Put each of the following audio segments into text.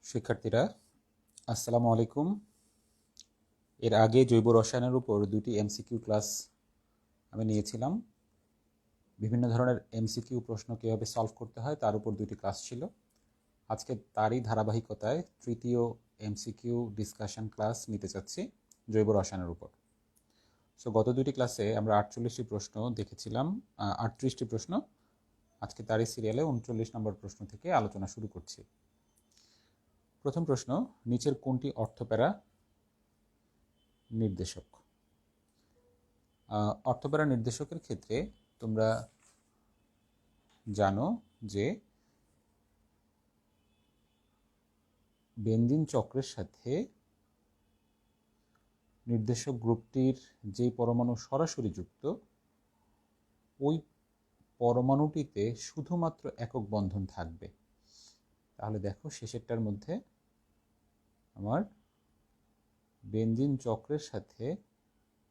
শিক্ষার্থীরা আসসালামু আলাইকুম। এর আগে জৈব রসায়নের উপর দুটি এমসিকিউ ক্লাস আমি নিয়েছিলাম। বিভিন্ন ধরনের এমসিকিউ প্রশ্ন কীভাবে সলভ করতে হয় তার উপর দুটি ক্লাস ছিল। আজকে তারই ধারাবাহিকতায় তৃতীয় এমসিকিউ ডিসকাশন ক্লাস নিতে চাচ্ছি জৈব রসায়নের উপর। সো গত দুটি ক্লাসে আমরা 48টি প্রশ্ন দেখেছিলাম, 38টি প্রশ্ন। আজকে তারই সিরিয়ালে 39 নম্বর প্রশ্ন থেকে আলোচনা শুরু করছি। প্রথম প্রশ্ন, নিচের কোনটি অর্থপ্যারা নির্দেশক? অর্থপ্যারা নির্দেশকের ক্ষেত্রে তোমরা জানো যে বেনজিন চক্রের সাথে নির্দেশক গ্রুপটির যেই পরমাণু সরাসরি যুক্ত, ওই পরমাণুটিতে শুধুমাত্র একক বন্ধন থাকবে। তাহলে দেখো শেষেরটার মধ্যে আমার বেনজিন চক্রের সাথে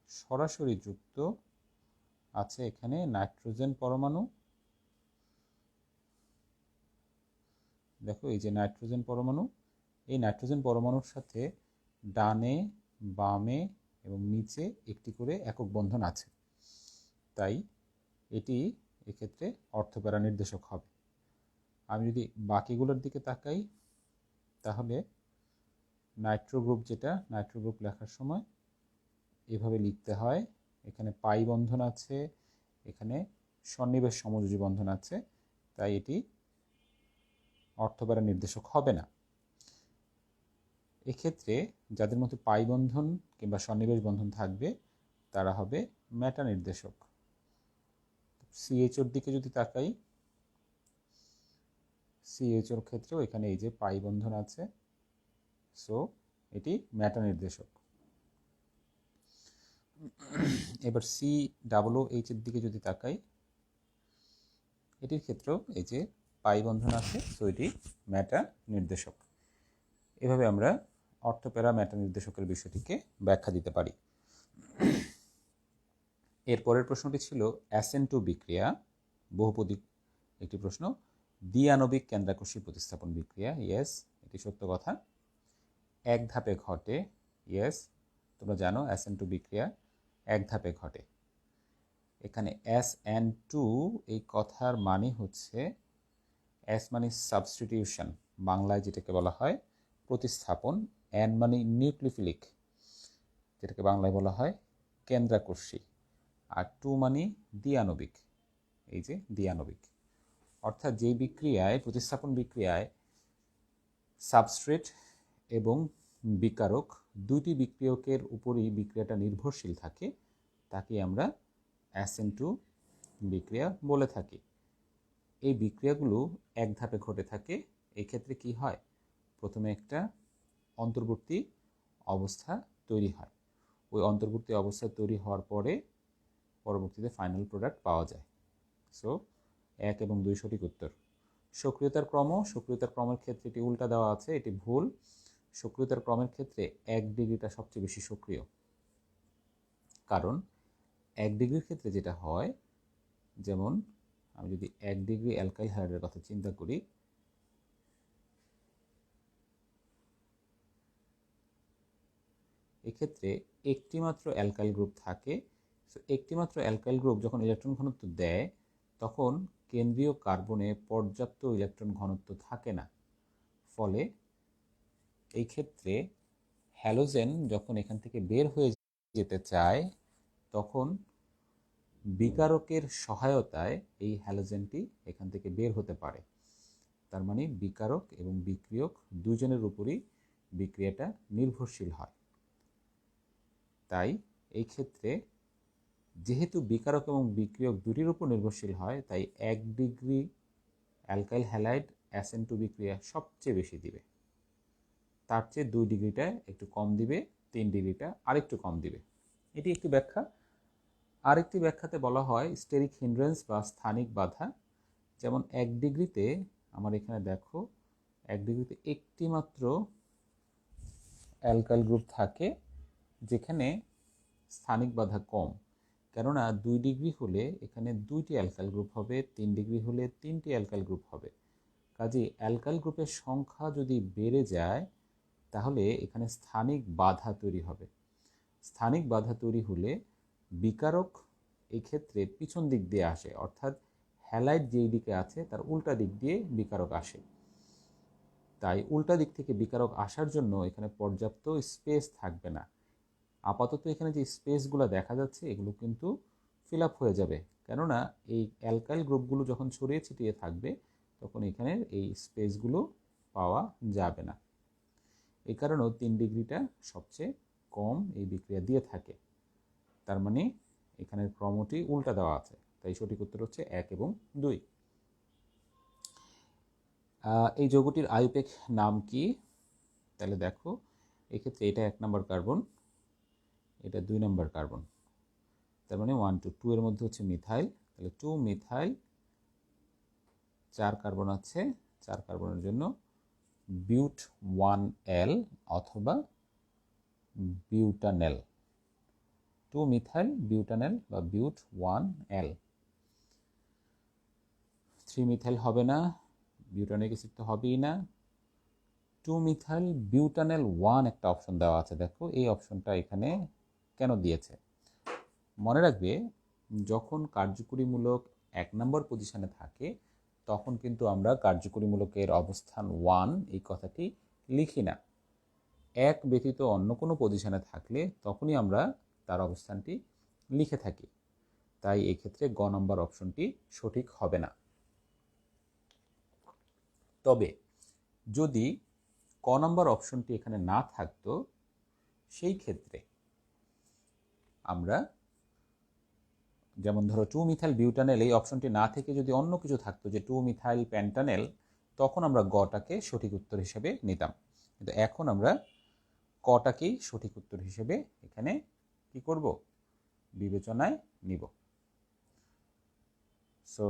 সরাসরি যুক্ত আছে এখানে নাইট্রোজেন পরমাণু। দেখো এই যে নাইট্রোজেন পরমাণু, এই নাইট্রোজেন পরমাণুর সাথে ডানে বামে এবং নিচে একটি করে একক বন্ধন আছে, তাই এটি এক্ষেত্রে অর্থপ্যারা নির্দেশক হবে। আমি যদি বাকিগুলোর দিকে তাকাই তাহলে নাইট্রো গ্রুপ, যেটা নাইট্রো গ্রুপ লেখার সময় এভাবে লিখতে হয়, এখানে পাই বন্ধন আছে, এখানে সন্নিবেশ সমযোজী বন্ধন আছে, তাই এটি অর্থপ্যারা নির্দেশক হবে না। এক্ষেত্রে যাদের মধ্যে পাই বন্ধন কিংবা সন্নিবেশ বন্ধন থাকবে তারা হবে মেটা নির্দেশক। সিএইচওর দিকে যদি তাকাই, সিএইচওর ক্ষেত্রেও এখানে এই যে পাই বন্ধন আছে, সো এটি মেটা নির্দেশক। এবার COOH এর দিকে যদি তাকাই, এটির ক্ষেত্রেও এই যে পাই বন্ধন আছে, সো এটি মেটা নির্দেশক। এভাবে আমরা অর্থপ্যারা মেটা নির্দেশকের বিষয়টিকে ব্যাখ্যা দিতে পারি। এরপরের প্রশ্নটি ছিল SN2 বিক্রিয়া, বহুপদী একটি প্রশ্ন, দ্বিআণবিক কেন্দ্রাকর্ষী প্রতিস্থাপন বিক্রিয়া। ইয়েস, এটি সত্য কথা, এক ধাপে ঘটে। ইয়েস, তোমরা জানো SN2 বিক্রিয়া এক ধাপে ঘটে। এখানে SN2 এই কথার মানে হচ্ছে, S মানে সাবস্টিটিউশন, বাংলায় যেটাকে বলা হয় প্রতিস্থাপন, N মানে নিউক্লিওফিলিক, যেটাকে বাংলায় বলা হয় কেন্দ্রাকর্ষী, আর 2 মানে দ্বিআণবিক, এই যে দ্বিআণবিক। অর্থাৎ যে বিক্রিয়ায়, প্রতিস্থাপন বিক্রিয়ায় সাবস্ট্রেট এবং বিকারক দুইটি বিক্রিয়কের উপরই বিক্রিয়াটা নির্ভরশীল থাকে, তাকে আমরা SN2 বিক্রিয়া বলে থাকি। এই বিক্রিয়াগুলো এক ধাপে ঘটে থাকে। এই ক্ষেত্রে কি হয়, প্রথমে একটা অন্তর্বর্তী অবস্থা তৈরি হয়, ওই অন্তর্বর্তী অবস্থা তৈরি হওয়ার পরে পরবর্তীতে ফাইনাল প্রোডাক্ট পাওয়া যায়। সো 1 এবং 2 সঠিক উত্তর। সক্রিয়তার ক্রমের ক্ষেত্রে এটি উল্টা দেওয়া আছে, এটি ভুল। সক্রিয়তার ক্রমের ক্ষেত্রে 1 ডিগ্রিটা সবচেয়ে বেশি সক্রিয়, কারণ 1 ডিগ্রির ক্ষেত্রে যেটা হয়, যেমন আমি যদি 1 ডিগ্রি অ্যালকাইল হ্যালাইডের কথা চিন্তা করি, এক্ষেত্রে একটি মাত্র অ্যালকাইল গ্রুপ থাকে। সো একটি মাত্র অ্যালকাইল গ্রুপ যখন ইলেকট্রন ঘনত্ব দেয়, তখন কেন্দ্রীয় কার্বনে পর্যাপ্ত ইলেকট্রন ঘনত্ব থাকে না। ফলে এই ক্ষেত্রে হ্যালোজেন যখন এখান থেকে বের হয়ে যেতে চায়, তখন বিকারকের সহায়তায় এই হ্যালোজেনটি এখান থেকে বের হতে পারে। তার মানে বিকারক এবং বিক্রিয়ক দুজনের উপরই বিক্রিয়াটা নির্ভরশীল হয়। তাই এই ক্ষেত্রে যেহেতু বিকারক এবং বিক্রিয়ক দুটির উপর নির্ভরশীল হয়, তাই 1 ডিগ্রি অ্যালকাইল হ্যালাইড SN2 বিক্রিয়া সবচেয়ে বেশি দিবে। তার চেয়ে 2 ডিগ্রিটা একটু কম দিবে, 3 ডিগ্রিটা আরেকটু কম দিবে। এটি একটি ব্যাখ্যা। আরেকটি ব্যাখ্যাতে বলা হয় স্টেরিক হিন্ড্রেন্স বা স্থানিক বাধা। যেমন 1 ডিগ্রিতে আমার এখানে দেখো 1 ডিগ্রিতে একটি মাত্র অ্যালকাইল গ্রুপ থাকে, যেখানে স্থানিক বাধা কম। কেননা 2 ডিগ্রি হলে এখানে 2টি অ্যালকাইল গ্রুপ হবে, 3 ডিগ্রি হলে 3টি অ্যালকাইল গ্রুপ হবে, কাজে অ্যালকাইল গ্রুপের সংখ্যা যদি বেড়ে যায় তাহলে এখানে স্থানিক বাধা তৈরি হবে। স্থানিক বাধা তৈরি হলে বিকারক এই ক্ষেত্রে পিছন দিক দিয়ে আসে, অর্থাৎ হ্যালাইড যেই দিকে আছে তার উল্টা দিক দিয়ে বিকারক আসে। তাই উল্টা দিক থেকে বিকারক আসার জন্য এখানে পর্যাপ্ত স্পেস থাকবে না। আপাতত এখানে যে স্পেসগুলো দেখা যাচ্ছে এগুলো কিন্তু ফিল আপ হয়ে যাবে, কেননা এই অ্যালকাইল গ্রুপগুলো যখন ছড়িয়ে ছিটিয়ে থাকবে তখন এখানে এই স্পেসগুলো পাওয়া যাবে না। এই কারণেও 3 ডিগ্রিটা সবচেয়ে কম এই বিক্রিয়া দিয়ে থাকে। তার মানে এখানের ক্রমটি উল্টা দেওয়া আছে, তাই সঠিক উত্তর হচ্ছে 1 এবং 2। এই যৌগটির আইউপ্যাক নাম কি? তাহলে দেখো এক্ষেত্রে এটা 1 নম্বর কার্বন, এটা 2 নম্বর কার্বন, তার মানে 1 2 2 এর মধ্যে হচ্ছে মিথাইল, তাহলে 2 মিথাইল, 4 কার্বন আছে, 4 কার্বনের জন্য বিউট 1L অথবা বিউটানেল, 2 মিথাইল বিউটানেল বা বিউট 1L। 3 মিথাইল হবে না, বিউটানিক অ্যাসিড তো হবেই না। 2 মিথাইল বিউটানেল 1 একটা অপশন দেওয়া আছে, দেখো এই অপশনটা এখানে কেন দিয়েছে। মনে রাখবে যখন কার্যকরীমূলক 1 নম্বর পজিশনে থাকে তখন কিন্তু আমরা কার্যকরীমূলকের অবস্থান 1 এই কথাটি লিখি না। 1 ব্যতীত অন্য কোনো পজিশনে থাকলে তখনই আমরা তার অবস্থানটি লিখে থাকি। তাই এক্ষেত্রে গ নম্বর অপশনটি সঠিক হবে না। তবে যদি ক নম্বর অপশনটি এখানে না থাকতো সেই ক্ষেত্রে আমরা, যেমন ধরো 2 মিথাইল বিউটানেল এই অপশনটি না থেকে যদি অন্য কিছু থাকতো যে 2 মিথাইল পেন্টানেল, তখন আমরা গটাকে সঠিক উত্তর হিসেবে নিতাম। কিন্তু এখন আমরা কটাকেই সঠিক উত্তর হিসেবে এখানে কি করব, বিবেচনায় নিব। সো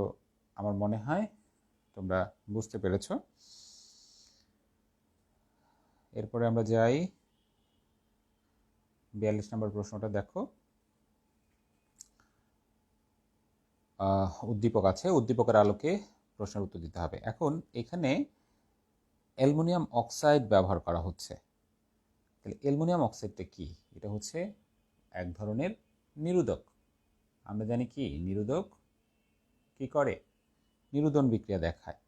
আমার মনে হয় তোমরা বুঝতে পেরেছ। এরপরে আমরা যাই 42 নম্বর প্রশ্নটা। দেখো উদ্দীপক আছে, উদ্দীপকের আলোকে প্রশ্নের উত্তর দিতে হবে। এখন এখানে অ্যালুমিনিয়াম অক্সাইড ব্যবহার করা হচ্ছে। তাহলে অ্যালুমিনিয়াম অক্সাইডটা কি? এটা হচ্ছে এক ধরনের নিরোধক। আমরা জানি কি নিরোধক কি করে, নিরোধন বিক্রিয়া দেখায়।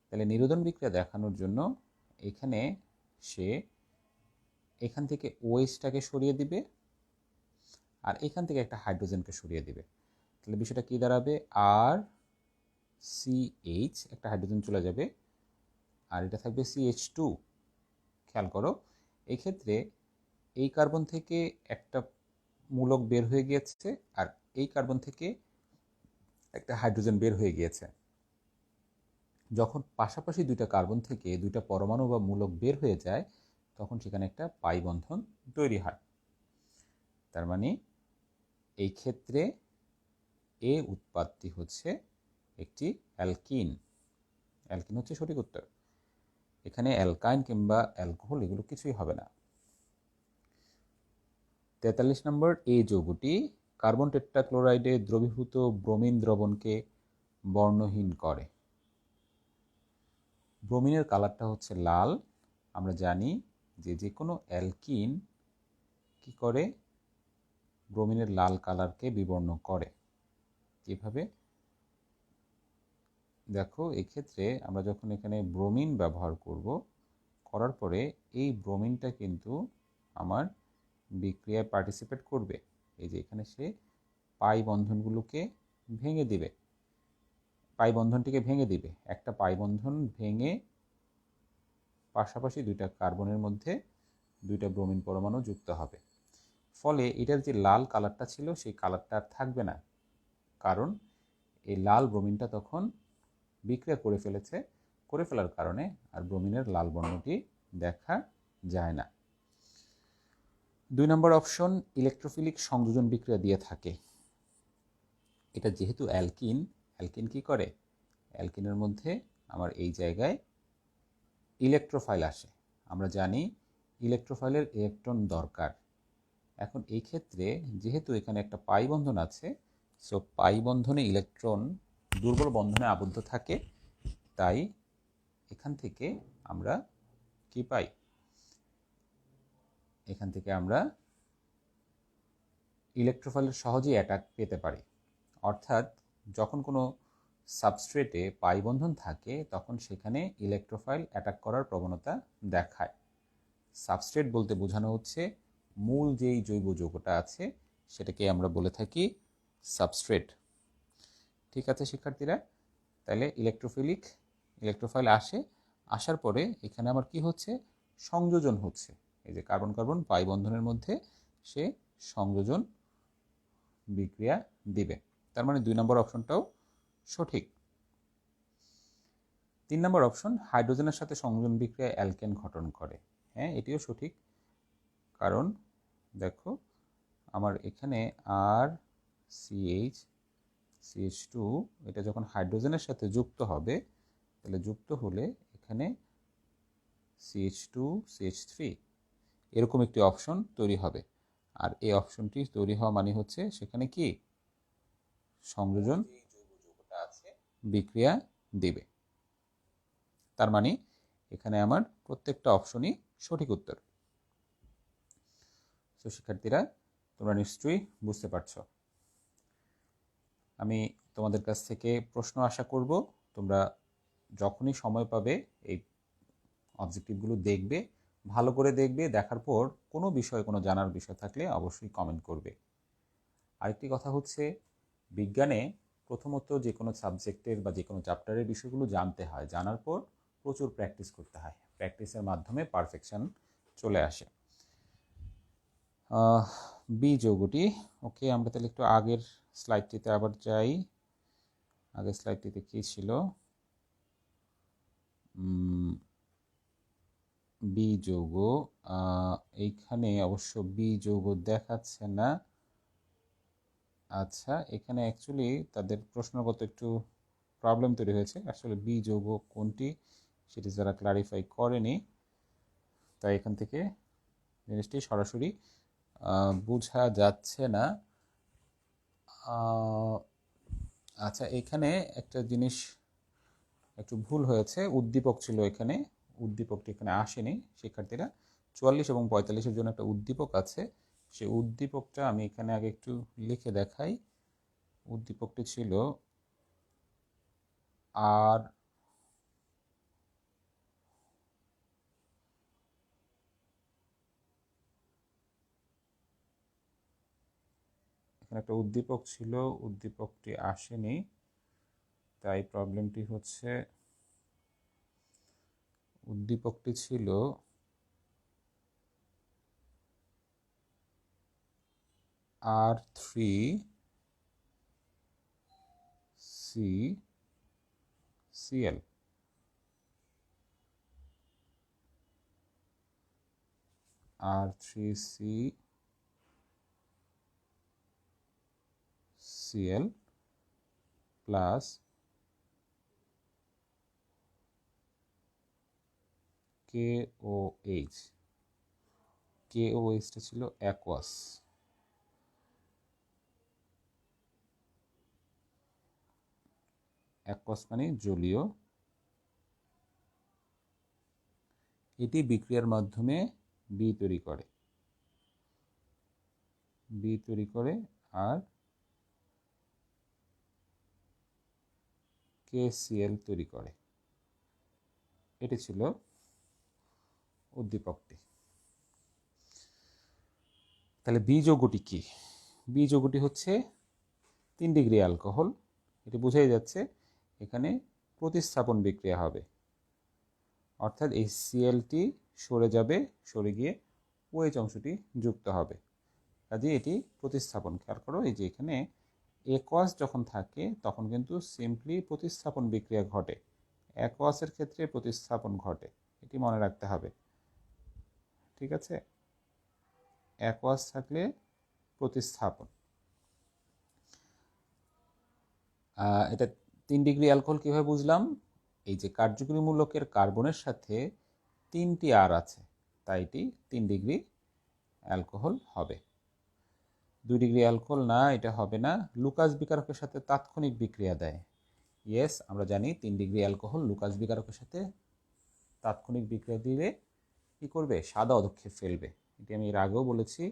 তাহলে নিরোধন বিক্রিয়া দেখানোর জন্য এখানে সে এখান থেকে ওএইচটাকে সরিয়ে দিবে আর এখান থেকে একটা হাইড্রোজেনকে সরিয়ে দিবে। তাহলে বিষয়টা কি দাঁড়াবে, আর সিএইচ একটা হাইড্রোজেন চলে যাবে আর এটা থাকবে CH2। খেয়াল করো এই ক্ষেত্রে এই কার্বন থেকে একটা মূলক বের হয়ে গিয়েছে আর এই কার্বন থেকে একটা হাইড্রোজেন বের হয়ে গিয়েছে। যখন পাশাপাশি দুইটা কার্বন থেকে দুইটা পরমাণু বা মূলক বের হয়ে যায় তখন সেখানে একটা পাই বন্ধন তৈরি হয়। তার মানে এই ক্ষেত্রে এ উৎপাদটি হচ্ছে একটি অ্যালকিন। অ্যালকিন হচ্ছে সঠিক উত্তর। এখানে অ্যালকাইন কিংবা অ্যালকোহল এগুলো কিছুই হবে না। 43 নম্বর, এই যৌগটি কার্বন টেট্রাক্লোরাইডে দ্রবীভূত ব্রোমিন দ্রবণকে বর্ণহীন করে। ব্রোমিনের কালারটা হচ্ছে লাল। আমরা জানি যে কোনো অ্যালকিন কি করে, ব্রোমিনের লাল কালারকে বিবর্ণ করে। কিভাবে? দেখো এক্ষেত্রে আমরা যখন এখানে ব্রোমিন ব্যবহার করার পরে এই ব্রোমিনটা কিন্তু আমার বিক্রিয়ায় পার্টিসিপেট করবে। এই যে এখানে সে পাই বন্ধনগুলোকে ভেঙে দিবে, পাই বন্ধনটিকে ভেঙে দিবে। একটা পাই বন্ধন ভেঙে পাশাপাশি দুইটা কার্বনের মধ্যে দুইটা ব্রোমিন পরমাণু যুক্ত হবে। ফলে এটার যে লাল কালারটা ছিল সেই কালারটা আর থাকবে না, কারণ এই লাল ব্রোমিনটা তখন বিক্রিয়া করে ফেলার কারণে আর ব্রোমিনের লাল বর্ণটি দেখা যায় না। 2 নম্বর অপশন, ইলেকট্রোফিলিক সংযোজন বিক্রিয়া দিয়ে থাকে। এটা যেহেতু অ্যালকিন, অ্যালকিন কি করে, অ্যালকিনের মধ্যে আমার এই জায়গায় ইলেকট্রোফাইল আসে। আমরা জানি ইলেকট্রোফাইলের ইলেকট্রন দরকার। এখন এই ক্ষেত্রে যেহেতু এখানে একটা পাই বন্ধন আছে, সো পাই বন্ধনে ইলেকট্রন দুর্বল বন্ধনে আবদ্ধ থাকে, তাই এখান থেকে আমরা কি পাই? এখান থেকে আমরা ইলেকট্রোফাইলের সহজেই অ্যাটাক পেতে পারি। অর্থাৎ যখন কোনো সাবস্ট্রেটে পাই বন্ধন থাকে তখন সেখানে ইলেকট্রোফাইল অ্যাটাক করার প্রবণতা দেখায়। সাবস্ট্রেট বলতে বোঝানো হচ্ছে মূল যেই জৈব যৌগটা আছে সেটাকে আমরা বলে থাকি সাবস্ট্রেট। ঠিক আছে শিক্ষার্থীরা, তাহলে ইলেকট্রোফাইল আসার পরে এখানে আমার কি হচ্ছে? সংযোজন হচ্ছে। এই যে কার্বন কার্বন পাই বন্ধনের মধ্যে সে সংযোজন বিক্রিয়া দিবে। তার মানে 2 নম্বর অপশনটাও সঠিক। 3 নম্বর অপশন, হাইড্রোজেনের সাথে সংযোজন বিক্রিয়া অ্যালকেন গঠন করে। হ্যাঁ, এটিও সঠিক, কারণ দেখো আমার এখানে আর CH2 এটা যখন হাইড্রোজেনের সাথে যুক্ত হবে, তাহলে যুক্ত হলে এখানে CH2 CH3 এরকম একটি অপশন তৈরি হবে। আর এই অপশনটি তৈরি হওয়া মানে হচ্ছে সেখানে কি সংযোজন বিক্রিয়া দিবে। তার মানে এখানে আমার প্রত্যেকটা অপশনই সঠিক উত্তর। তো শিক্ষার্থীরা, তোমরা নিশ্চয়ই বুঝতে পারছো। আমি তোমাদের কাছ থেকে প্রশ্ন আশা করব। তোমরা যখনই সময় পাবে এই অবজেক্টিভগুলো দেখবে, ভালো করে দেখবে। দেখার পর কোনো বিষয়ে কোনো জানার বিষয় থাকলে অবশ্যই কমেন্ট করবে। আরেকটি কথা হচ্ছে, বিজ্ঞানে প্রথমত যে কোনো সাবজেক্টের বা যে কোনো চ্যাপ্টারের বিষয়গুলো জানতে হয়, জানার পর প্রচুর প্র্যাকটিস করতে হয়। প্র্যাকটিসের মাধ্যমে পারফেকশন চলে আসে। বি যৌগটি, ওকে, আমরা তাহলে একটু আগের স্লাইডটিতে আবার যাই। আগের স্লাইডটিতে কি ছিল? বি যৌগ, এইখানে অবশ্য বি যৌগ দেখাচ্ছে না। আচ্ছা, এখানে অ্যাকচুয়ালি তাদের প্রশ্নগত একটু প্রবলেম তৈরি হয়েছে। আসলে বি যৌগ কোনটি সেটি যারা ক্লারিফাই করেনি, তাই এখান থেকে জিনিসটি সরাসরি বোঝা যাচ্ছে না। আচ্ছা, এখানে একটা জিনিস একটু ভুল হয়েছে, উদ্দীপক ছিল এখানে, উদ্দীপকটি এখানে আসেনি। শিক্ষার্থীরা, 44 এবং 45-এর জন্য একটা উদ্দীপক আছে, সেই উদ্দীপকটা আমি এখানে আগে একটু লিখে দেখাই। উদ্দীপকটি ছিল আর এখানে একটা উদ্দীপক ছিল, উদ্দীপকটি আসেনি, তাই প্রবলেমটি হচ্ছে। উদ্দীপকটি ছিল R3CCl। R3CCl plus KOH। KOHটা ছিল অ্যাকোয়াস। অ্যাকোয়াস মানে জলীয়। এটি বিক্রিয়ার মাধ্যমে বি তৈরি করে আর KCl তৈরি করে। এটি ছিল উদ্দীপকটি। তাহলে বি যৌগটি কি? বি যৌগটি হচ্ছে 3 ডিগ্রি অ্যালকোহল। এটি বোঝাই যাচ্ছে এখানে প্রতিস্থাপন বিক্রিয়া হবে, অর্থাৎ এই সিএলটি সরে যাবে, সরে গিয়ে ওএইচ অংশটি যুক্ত হবে। কাজে এটি প্রতিস্থাপন। খেয়াল করো, এই যে এখানে একোয়াস যখন থাকে তখন কিন্তু সিম্পলি প্রতিস্থাপন বিক্রিয়া ঘটে, একোয়াসের ক্ষেত্রে প্রতিস্থাপন ঘটে, এটি মনে রাখতে হবে। ঠিক আছে, একোয়াস থাকলে প্রতিস্থাপন। এটা 3 ডিগ্রি অ্যালকোহল কীভাবে বুঝলাম? এই যে কার্যকরী মূলকের কার্বনের সাথে 3টি আর আছে, তাই এটি 3 ডিগ্রি অ্যালকোহল হবে। 2 ডিগ্রি অ্যালকোহল না, এটা হবে না। লুকাস বিকারকের সাথে তাৎক্ষণিক বিক্রিয়া দেয়। ইয়েস, আমরা জানি 3 ডিগ্রি অ্যালকোহল লুকাস বিকারকের সাথে তাৎক্ষণিক বিক্রিয়া দিলে কী করবে? সাদা অধক্ষেপ ফেলবে। এটি আমি এর আগেও বলেছি।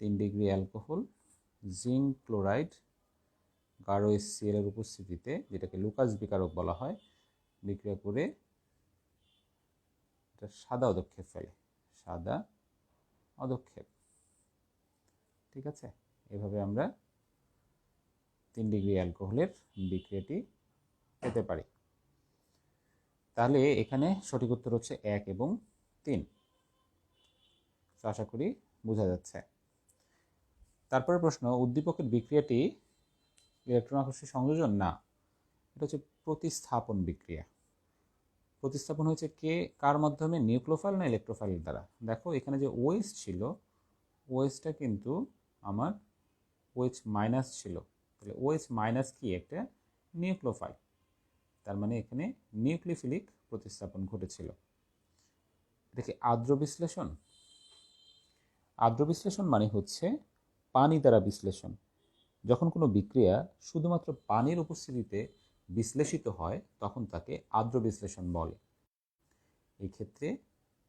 3 ডিগ্রি অ্যালকোহল, জিঙ্ক ক্লোরাইড, গাঢ় HCl এর উপস্থিতিতে, যেটাকে লুকাস বিকারক বলা হয়, বিক্রিয়া করে এটা সাদা অধক্ষেপ ফেলে, সাদা অধক্ষেপ। ঠিক আছে, এভাবে আমরা 3 ডিগ্রি অ্যালকোহলের বিক্রিয়াটি পেতে পারি। তাহলে এখানে সঠিক উত্তর হচ্ছে 1 এবং 3। আশা করি বোঝা যাচ্ছে। তারপরে প্রশ্ন, উদ্দীপকের বিক্রিয়াটি ইলেকট্রন আকর্ষী সংযোজন? না, এটা হচ্ছে প্রতিস্থাপন বিক্রিয়া। প্রতিস্থাপন হয়েছে কার মাধ্যমে? নিউক্লিওফাইল না ইলেকট্রোফাইলের দ্বারা? দেখো এখানে যে OH ছিল, OHটা কিন্তু আমার OH মাইনাস ছিল। তাহলে OH মাইনাস কি? একটা নিউক্লিওফাইল। তার মানে এখানে নিউক্লিওফিলিক প্রতিস্থাপন ঘটেছিল। এটা কি আর্দ্র বিশ্লেষণ? আর্দ্র বিশ্লেষণ মানে হচ্ছে পানি দ্বারা বিশ্লেষণ। যখন কোনো বিক্রিয়া শুধুমাত্র পানির উপস্থিতিতে বিশ্লেষিত হয় তখন তাকে আর্দ্র বিশ্লেষণ বলে। এই ক্ষেত্রে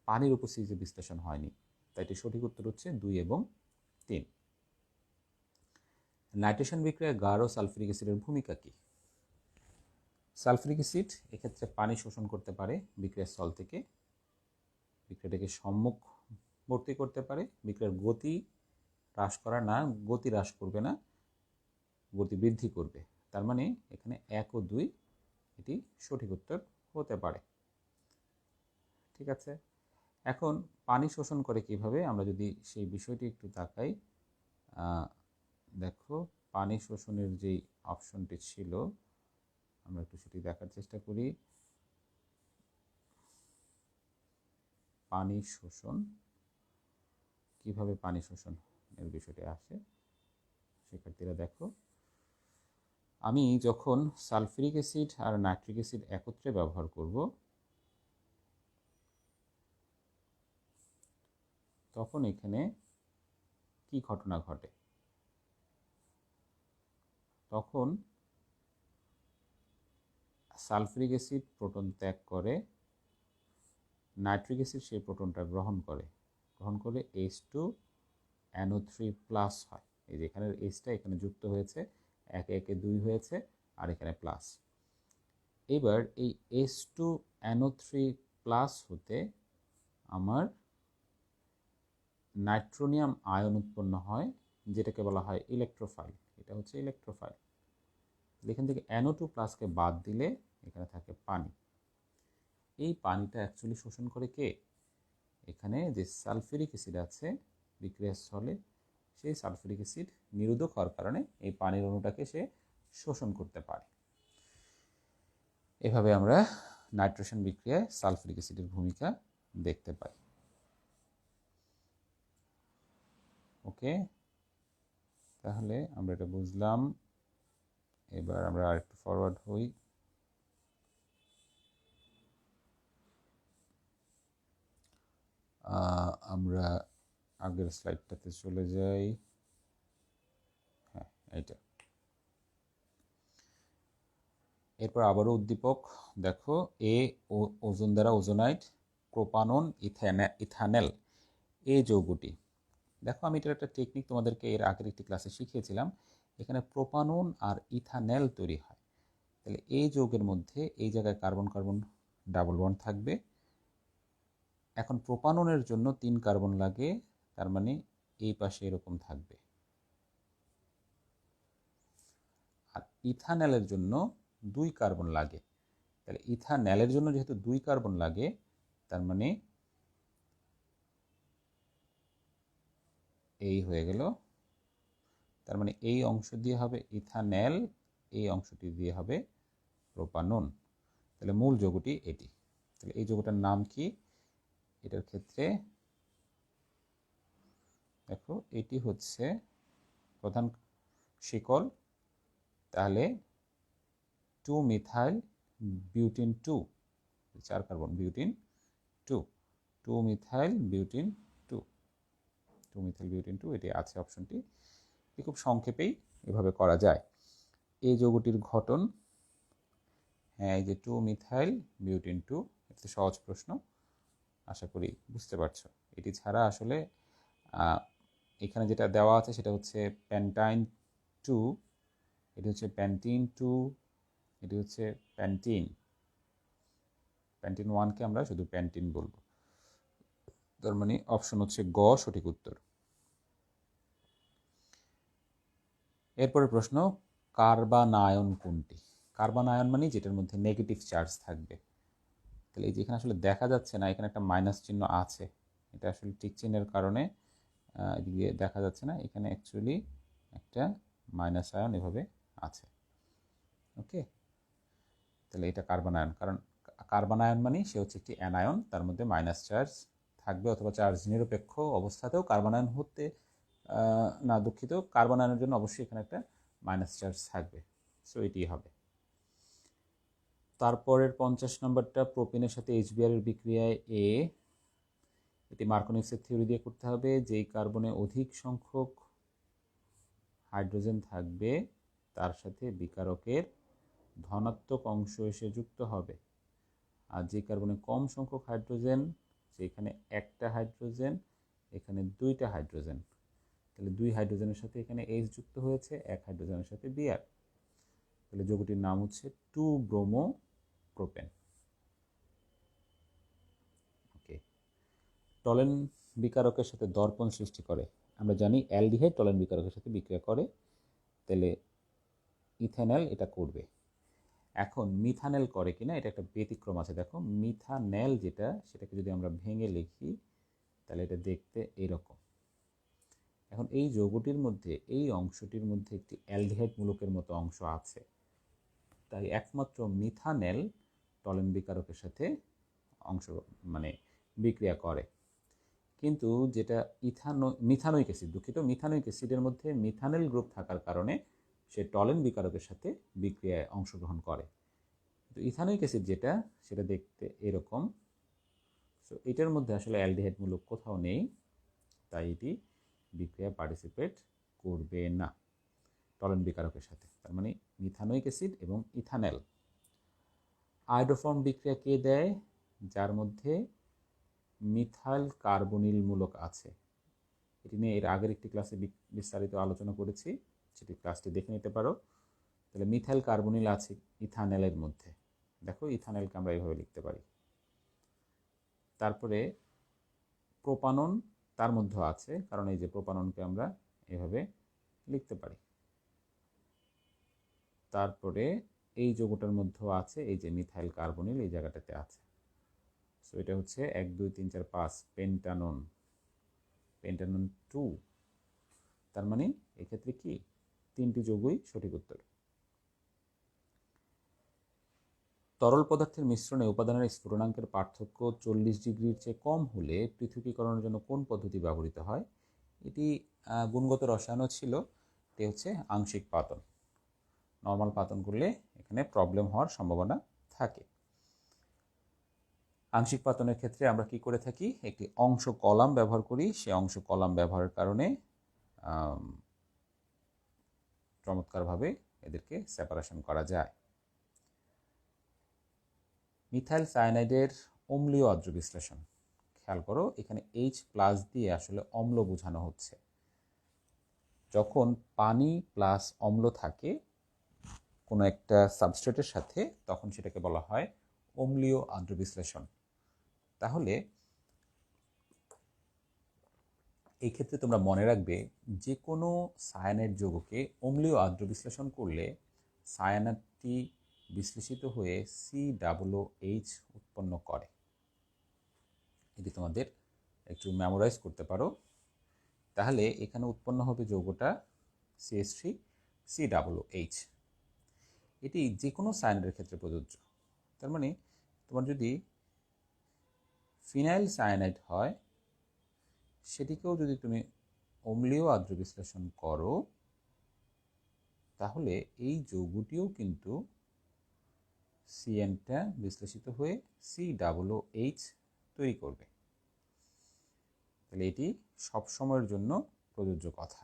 পানির উপস্থিতিতে বিশ্লেষণ হয়নি, তাই এটি সঠিক উত্তর হচ্ছে 2 এবং 3। নাইট্রেশন বিক্রিয়ায় গাঢ় সালফিউরিক অ্যাসিডের ভূমিকা কি? সালফিউরিক অ্যাসিড এক্ষেত্রে পানি শোষণ করতে পারে বিক্রিয়ার স্থল থেকে, বিক্রিয়াটাকে সম্মুখবর্তী করতে পারে, বিক্রিয়ার গতি হ্রাস করা না, গতি হ্রাস করবে না, গতি বৃদ্ধি করবে। তার মানে এখানে 1 ও 2 এটি সঠিক উত্তর হতে পারে। ঠিক আছে, এখন পানি শোষণ করে কিভাবে, আমরা যদি সেই বিষয়টি একটু তাকাই। দেখো পানি শোষণের যেই অপশনটি ছিল, আমরা একটু সেটি দেখার চেষ্টা করি। পানি শোষণ, কিভাবে পানি শোষণ এর বিষয়টি আসে, শিক্ষার্থীরা দেখো, আমি যখন সালফিউরিক অ্যাসিড আর নাইট্রিক অ্যাসিড একত্রে ব্যবহার করব তখন এখানে কি ঘটনা ঘটে? তখন সালফিউরিক অ্যাসিড প্রোটন ত্যাগ করে, নাইট্রিক অ্যাসিড সেই প্রোটনটা গ্রহণ করে H2NO3+ হয়। এই যে এখানে Hটা এখানে যুক্ত হয়েছে, 1 1 2 হয়েছে, আর এখানে প্লাস। এবার এই H2NO3+ হতে আমার নাইট্রোনিয়াম আয়ন উৎপন্ন হয়, যেটাকে বলা হয় ইলেকট্রোফাইল। এটা হচ্ছে ইলেকট্রোফাইল। এখান থেকে NO2+কে বাদ দিলে এখানে থাকে পানি। এই পানিটা অ্যাকচুয়ালি শোষণ করে কে? এখানে যে সালফিউরিক অ্যাসিড আছে বিক্রিয়ার স্থলে, সেই সালফিউরিক অ্যাসিড নিরোধক হওয়ার কারণে এই পানির অণুটাকে সে শোষণ করতে পারে। এভাবে আমরা নাইট্রেশন বিক্রিয়ায় সালফিউরিক অ্যাসিডের ভূমিকা দেখতে পাই। ওকে, তাহলে আমরা এটা বুঝলাম। এবার আমরা আরেকটু ফরওয়ার্ড হই। আমরা আগের স্লাইডটাতে চলে যাই। হ্যাঁ, এইটা। এরপর আবারও উদ্দীপক দেখো, ওজোন দ্বারা ওজোনাইড, প্রোপানন, ইথানেল, এই যৌগটি। দেখো আমি এটার একটা টেকনিক তোমাদেরকে এর আগের একটি ক্লাসে শিখিয়েছিলাম। এখানে প্রোপানন আর ইথানেল তৈরি হয়। তাহলে এই যৌগের মধ্যে এই জায়গায় কার্বন কার্বন ডাবল বন্ড থাকবে। এখন প্রোপাননের জন্য 3 কার্বন লাগে, তার মানে এই পাশে এরকম থাকবে। আর ইথানেলের জন্য 2 কার্বন লাগে। তাহলে ইথানেলের জন্য যেহেতু 2 কার্বন লাগে, তার মানে এই হয়ে গেল। তার মানে এই অংশ দিয়ে হবে ইথানেল, এই অংশটি দিয়ে হবে প্রোপানন। তাহলে মূল যৌগটি এটি। তাহলে এই যৌগটার নাম কি? এটার ক্ষেত্রে দেখো এটি হচ্ছে প্রধান শিকল। তাহলে two methyl butene 2, 4 carbon butene 2, two methyl butene 2, two methyl butene 2, এটি আছে অপশনটি। খুব সংক্ষেপেই এভাবে করা যায়। এই যৌগটির গঠন, হ্যাঁ এই যে 2-মিথাইল বিউটিন 2, এটা সহজ প্রশ্ন। আশা করি বুঝতে পারছো। এটি ছাড়া আসলে এখানে যেটা দেওয়া আছে সেটা হচ্ছে প্যান্টাইন টু, এটি হচ্ছে প্যান্টিন টু, এটি হচ্ছে প্যান্টিন। প্যান্টিন ওয়ানকে আমরা শুধু প্যান্টিন বলবো। তার মানে অপশন হচ্ছে গ সঠিক উত্তর। এরপরে প্রশ্ন, কার্বানায়ন কোনটি? কার্বানায়ন মানে যেটার মধ্যে নেগেটিভ চার্জ থাকবে। তাহলে এই যেখানে আসলে দেখা যাচ্ছে না, এখানে একটা মাইনাস চিহ্ন আছে, এটা আসলে টিক চিহ্নের কারণে এদিকে দেখা যাচ্ছে না, এখানে অ্যাকচুয়ালি একটা মাইনাস আয়ন এভাবে আছে। ওকে, তাহলে এটা কার্বানায়ন, কারণ কার্বানায়ন মানে সে হচ্ছে একটি অ্যানায়ন, তার মধ্যে মাইনাস চার্জ থাকবে, অথবা চার্জ নিরপেক্ষ অবস্থাতেও কার্বানায়ন হতে না, দুঃখিত, কার্বানায়নের জন্য অবশ্যই এখানে একটা মাইনাস চার্জ থাকবে। সো এটি হবে। তারপরের 50 নম্বরটা, প্রোপিনের সাথে এইচবিআর এর বিক্রিয়ায় এটি মার্কোনিক্সের থিওরি দিয়ে করতে হবে। যেই কার্বনে অধিক সংখ্যক হাইড্রোজেন থাকবে তার সাথে বিকারকের ধনাত্মক অংশ এসে যুক্ত হবে, আর যে কার্বনে কম সংখ্যক হাইড্রোজেন, সেখানে একটা হাইড্রোজেন, এখানে দুইটা হাইড্রোজেন, তাহলে দুই হাইড্রোজেনের সাথে এখানে এইচ যুক্ত হয়েছে, এক হাইড্রোজেনের সাথে বিআর, তাহলে যৌগটির নাম হচ্ছে 2 ব্রোমো প্রোপেন। ওকে, টলেন বিকারকের সাথে দর্পণ সৃষ্টি করে, আমরা জানি অ্যালডিহাইড টলেন বিকারকের সাথে বিক্রিয়া করে, তাহলে ইথানল এটা করবে। এখন মিথানেল করে কিনা এটা একটা ব্যতিক্রম আছে। দেখো মিথানেল যেটা, সেটাকে যদি আমরা ভেঙে লিখি তাহলে এটা দেখতে এরকম। এখন এই যৌগটির মধ্যে, এই অংশটির মধ্যে একটি অ্যালডিহাইড মূলকের মতো অংশ আছে, তাই একমাত্র মিথানেল টলেন বিকারকের সাথে অংশ মানে বিক্রিয়া করে। কিন্তু যেটা মিথানোইক অ্যাসিড, দুঃখিত, মিথানোইক অ্যাসিডের মধ্যে মিথানেল গ্রুপ থাকার কারণে সে টলেন বিকারকের সাথে বিক্রিয়ায় অংশগ্রহণ করে। তো ইথানোইক অ্যাসিড যেটা, সেটা দেখতে এরকম। সো এটার মধ্যে আসলে অ্যালডিহাইড মূলক কোথাও নেই, তাই এটি বিক্রিয়া পার্টিসিপেট করবে না টলেন বিকারকের সাথে। তার মানে মিথানোইক অ্যাসিড এবং ইথানেল। আয়োডোফর্ম বিক্রিয়া কে দেয়? যার মধ্যে মিথাইল কার্বনিল মূলক আছে। এটি নিয়ে এর আগের একটি ক্লাসে বিস্তারিত আলোচনা করেছি, সেটি ক্লাসটি দেখে নিতে পারো। তাহলে মিথাইল কার্বনিল আছে ইথানেলের মধ্যে। দেখো ইথানেলকে আমরা এইভাবে লিখতে পারি। তারপরে প্রোপানন তার মধ্যে আছে, কারণ এই যে প্রোপাননকে আমরা এভাবে লিখতে পারি। তারপরে এই যৌগটার মধ্যেও আছে, এই যে মিথাইল কার্বনিল এই জায়গাটাতে আছে। সো এটা হচ্ছে 1 2 3 4 5 পেন্টানন, পেন্টানন 2। তার মানে এক্ষেত্রে কি 3টি যৌগই সঠিক উত্তর। তরল পদার্থের মিশ্রণে উপাদানের স্ফুটনাঙ্কের পার্থক্য 40 ডিগ্রির চেয়ে কম হলে পৃথকীকরণের জন্য কোন পদ্ধতি ব্যবহৃত হয়? এটি গুণগত রসায়নও ছিল, এটি হচ্ছে আংশিক পাতন। নর্মাল পাতন করলে এখানে প্রবলেম হওয়ার সম্ভাবনা থাকে। আংশিক পাতনের ক্ষেত্রে আমরা কি করে থাকি? একটি অংশ কলাম ব্যবহার করি, সে অংশ কলাম ব্যবহারের কারণে চমৎকারভাবে এদেরকে সেপারেশন করা যায়। মিথাইল সায়ানাইডের অম্লীয় আর্দ্র বিশ্লেষণ, খেয়াল করো এখানে H+ দিয়ে আসলে অম্ল বোঝানো হচ্ছে। যখন পানি প্লাস অম্ল থাকে কোনো একটা সাবস্ট্রেটের সাথে, তখন সেটাকে বলা হয় অম্লীয় আর্দ্র বিশ্লেষণ। তাহলে এই ক্ষেত্রে তোমরা মনে রাখবে, যে কোনো সায়ানাইড যৌগকে অম্লীয় আর্দ্র বিশ্লেষণ করলে সায়ানাইডটি বিশ্লেষিত হয়ে COOH উৎপন্ন করে। এটি তোমাদের একটু মেমোরাইজ করতে পারো। তাহলে এখানে উৎপন্ন হবে যৌগটা CH3COOH। এটি যে কোনো সায়ানাইডের ক্ষেত্রে প্রযোজ্য। তার মানে তোমার যদি ফিনাইল সায়ানাইড হয়, সেটিকেও যদি তুমি অম্লীয় আর্দ্র বিশ্লেষণ করো, তাহলে এই যৌগটিও কিন্তু CN-টা বিশ্লেষিত হয়ে COOH তৈরি করবে। তাহলে এটি সব সময়ের জন্য প্রযোজ্য কথা।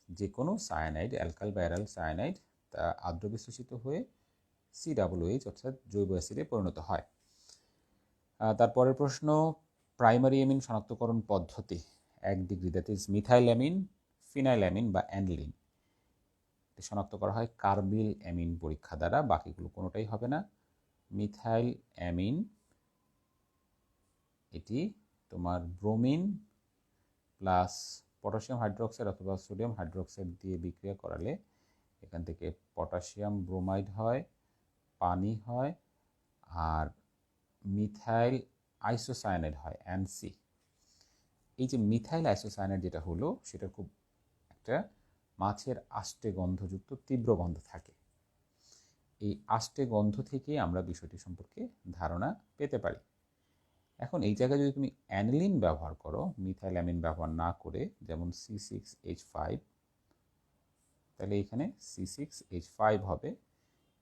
যে কোনো সায়ানাইড, অ্যালকাইল বা অ্যারাইল সায়ানাইড, তা আর্দ্র বিশ্লেষিত হয়ে COOH অর্থাৎ জৈব অ্যাসিডে পরিণত হয়। তারপরের প্রশ্ন, প্রাইমারি অ্যামিন শনাক্তকরণ পদ্ধতি 1 degree, that is methyl amine, phenyl amine বা অ্যানলিন। শনাক্ত করা হয় কার্বিল অ্যামিন পরীক্ষা দ্বারা, বাকিগুলো কোনোটাই হবে না। মিথাইল অ্যামিন এটি তোমার ব্রোমিন প্লাস পটাশিয়াম হাইড্রোক্সাইড অথবা সোডিয়াম হাইড্রোক্সাইড দিয়ে বিক্রিয়া করালে এখান থেকে পটাশিয়াম ব্রোমাইড হয়, পানি হয়, আর মিথাইল আইসোসায়ানাইড হয়, এনসি। এই যে মিথাইল আইসোসায়ানাইড যেটা হলো সেটা খুব একটা মাছের আষ্টে গন্ধযুক্ত তীব্র গন্ধ থাকে। এই আষ্টে গন্ধ থেকে আমরা বিষয়টি সম্পর্কে ধারণা পেতে পারি। এখন এই জায়গায় যদি তুমি অ্যানিলিন ব্যবহার করো, মিথাইল অ্যামিন ব্যবহার না করে, যেমন C6H5, তাহলে এখানে C6H5 হবে।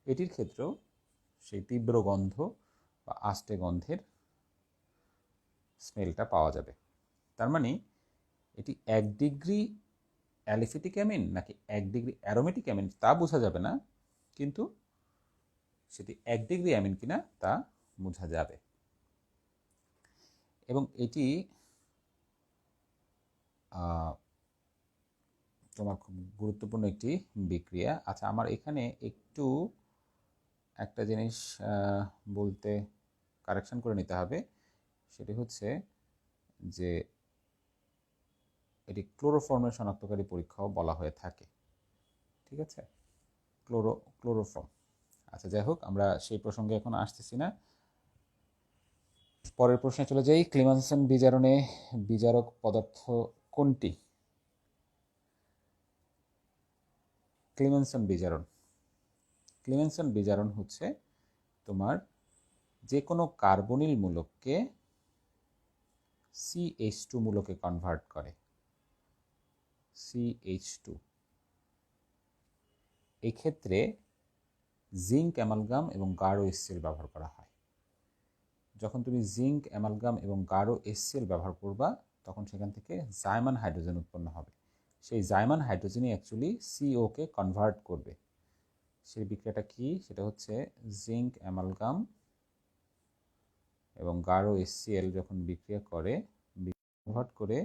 এটির ক্ষেত্রেও সেই তীব্র গন্ধ বা আষ্টে গন্ধের স্মেলটা পাওয়া যাবে। তার মানে এটি 1 ডিগ্রি অ্যালিফিটিক অ্যামিন নাকি 1 ডিগ্রি অ্যারোমেটিক অ্যামিন তা বোঝা যাবে না, কিন্তু সেটি 1 ডিগ্রি অ্যামিন কিনা তা বোঝা যাবে। এবং এটি তোমার খুব গুরুত্বপূর্ণ একটি বিক্রিয়া। আচ্ছা, আমার এখানে একটু একটা জিনিস বলতে কারেকশন করে নিতে হবে, সেটি হচ্ছে যে এটি ক্লোরোফর্মের শনাক্তকারী পরীক্ষাও বলা হয়ে থাকে। ঠিক আছে, ক্লোরোফর্ম। আচ্ছা, যাই হোক, আমরা সেই প্রসঙ্গে এখন আসতেছি না। পরের প্রশ্নে চলে যাই। ক্লিমানসন বিজারণে বিজারক পদার্থ কোনটি? ক্লিমেনসন বিজারণ। ক্লিমেনসন বিজারণ হচ্ছে তোমার যে কোনো কার্বনিল মূলককে CH2 মূলকে কনভার্ট করে। CH2 এই ক্ষেত্রে জিঙ্ক অ্যামালগাম এবং গাঢ় HCl ব্যবহার করা হয়। যখন তুমি জিঙ্ক অ্যামালগাম এবং গাঢ় HCl ব্যবহার করবা, তখন সেখান থেকে জাইমান হাইড্রোজেন উৎপন্ন হবে। সেই জাইমান হাইড্রোজেনই অ্যাকচুয়ালি CO কে কনভার্ট করবে। সেই বিক্রিয়াটা কি? সেটা হচ্ছে জিঙ্ক অ্যামালগাম এবং গাঢ় HCl যখন বিক্রিয়া করে, কনভার্ট করে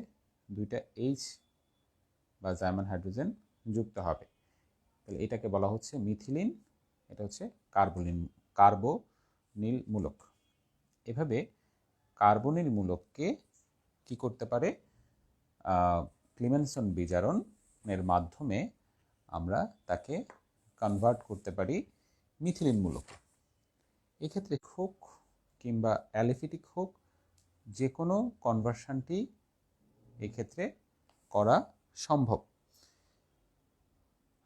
দুইটা H বা জাইমান হাইড্রোজেন যুক্ত হবে। তাহলে এটাকে বলা হচ্ছে মিথিলিন, এটা হচ্ছে কার্বনিল মূলক। এভাবে কার্বনিল মূলককে কি করতে পারে? ক্লিমেনসন বিজারণের মাধ্যমে আমরা তাকে কনভার্ট করতে পারি মিথিলিন মূলকে। এক্ষেত্রে হোক কিংবা অ্যালিফিটিক হোক, যে কোনো কনভার্সনটি এক্ষেত্রে করা সম্ভব।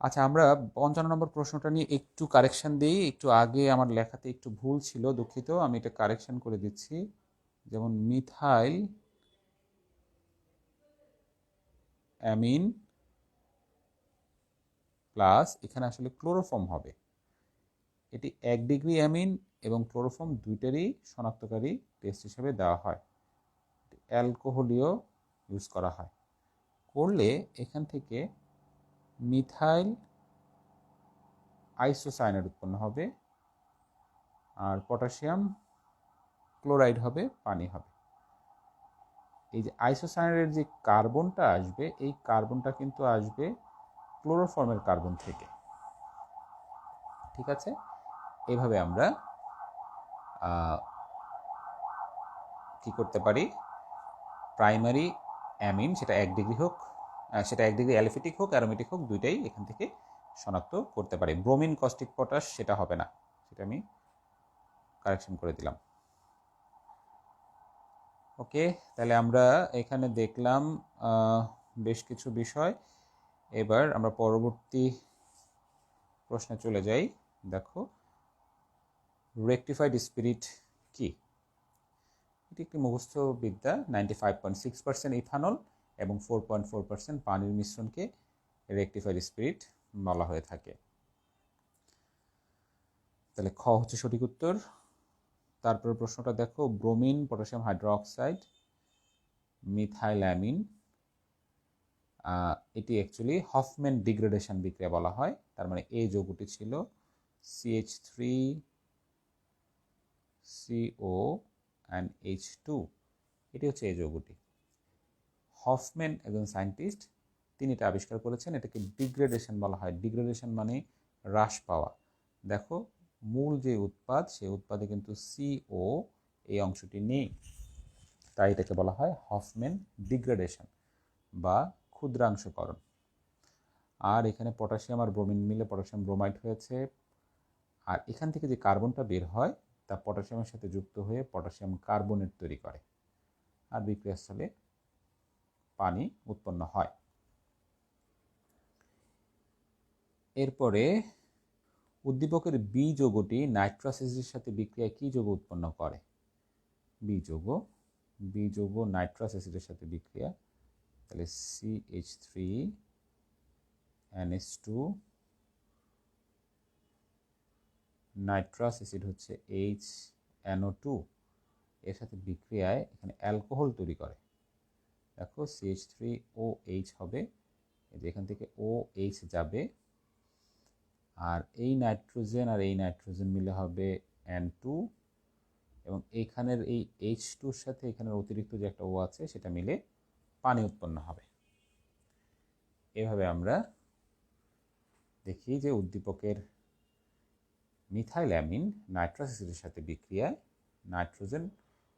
আচ্ছা, আমরা 55 নম্বর প্রশ্নটা নিয়ে একটু কারেকশন দিই। একটু আগে আমার লেখাতে একটু ভুল ছিল, দুঃখিত, আমি এটা কারেকশন করে দিচ্ছি। যেমন মিথাইল অ্যামিন প্লাস এখানে আসলে ক্লোরোফর্ম হবে। এটি 1 ডিগ্রি অ্যামিন এবং ক্লোরোফর্ম দুইটারই শনাক্তকারী টেস্ট হিসেবে দেওয়া হয়। অ্যালকোহলিও ইউজ করা হয়। করলে এখান থেকে মিথাইল আইসোসায়ানাইড উৎপন্ন হবে, আর পটাশিয়াম ক্লোরাইড হবে, পানি হবে। এই যে আইসোসায়ানাইডের যে কার্বনটা আসবে, এই কার্বনটা কিন্তু আসবে ক্লোরোফর্মের কার্বন থেকে। ঠিক আছে, এইভাবে আমরা কি করতে পারি? প্রাইমারি অ্যামিন, সেটা 1 ডিগ্রি হোক, সেটা 1 ডিগ্রি অ্যালিফিটিক হোক, অ্যারোমেটিক হোক, দুইটাই এখান থেকে শনাক্ত করতে পারি। ব্রোমিন, কস্টিক, পটাশ সেটা হবে না, সেটা আমি কারেকশন করে দিলাম। ওকে, তাহলে আমরা এখানে দেখলাম বেশ কিছু বিষয়। এবার আমরা পরবর্তী প্রশ্নে চলে যাই। দেখো, রেকটিফাইড স্পিরিট কি? এটি একটি মুখস্থ বিদ্যা। 95.6% ইথানল এবং 4.4% পানির মিশ্রণকে রেকটিফাইড স্পিরিট বলা হয়ে থাকে। তাহলে খ হচ্ছে সঠিক উত্তর। তারপরে প্রশ্নটা দেখো, bromine, potassium hydroxide, methyl amine, এটি অ্যাকচুয়ালি হফম্যান ডিগ্রেডেশন বিক্রিয়া বলা হয়। তার মানে এই যৌগটি ছিল CH3CO অ্যান্ড H2, এটি হচ্ছে এই যৌগটি। হফম্যান একজন সায়েন্টিস্ট, তিনি এটা আবিষ্কার করেছেন। এটাকে ডিগ্রেডেশন বলা হয়। ডিগ্রেডেশন মানে হ্রাস পাওয়া। দেখো মূল যে উৎপাদ, সেই উৎপাদে কিন্তু CO এই অংশটি নেই, তাই এটাকে বলা হয় হফম্যান ডিগ্রেডেশন বা ক্ষুদ্রাংশকরণ। আর এখানে পটাশিয়াম আর ব্রোমিন মিলে পটাশিয়াম ব্রোমাইড হয়েছে, আর এখান থেকে যে কার্বনটা বের হয় তা পটাশিয়ামের সাথে যুক্ত হয়ে পটাশিয়াম কার্বনেট তৈরি করে, আর বিক্রিয়াস্থলে পানি উৎপন্ন হয়। এরপরে উদ্দীপকের বি যৌগটি নাইট্রাস অ্যাসিডের সাথে বিক্রিয়ায় কি যৌগ উৎপন্ন করে? বি যৌগ নাইট্রাস অ্যাসিডের সাথে বিক্রিয়া, তাহলে CH3NH2, নাইট্রাস অ্যাসিড হচ্ছে HNO2, এর সাথে বিক্রিয়ায় এখানে অ্যালকোহল তৈরি করে। দেখো CH3OH হবে, এখান থেকে OH যাবে, আর এই নাইট্রোজেন আর এই নাইট্রোজেন মিলে হবে N2, এবং এইখানের এই H2 এর সাথে এখানের অতিরিক্ত যে একটা O আছে সেটা মিলে পানি উৎপন্ন হবে। এভাবে আমরা দেখি যে উদ্দীপকের মিথাইল অ্যামিন নাইট্রাস অ্যাসিডের সাথে বিক্রিয়ায় নাইট্রোজেন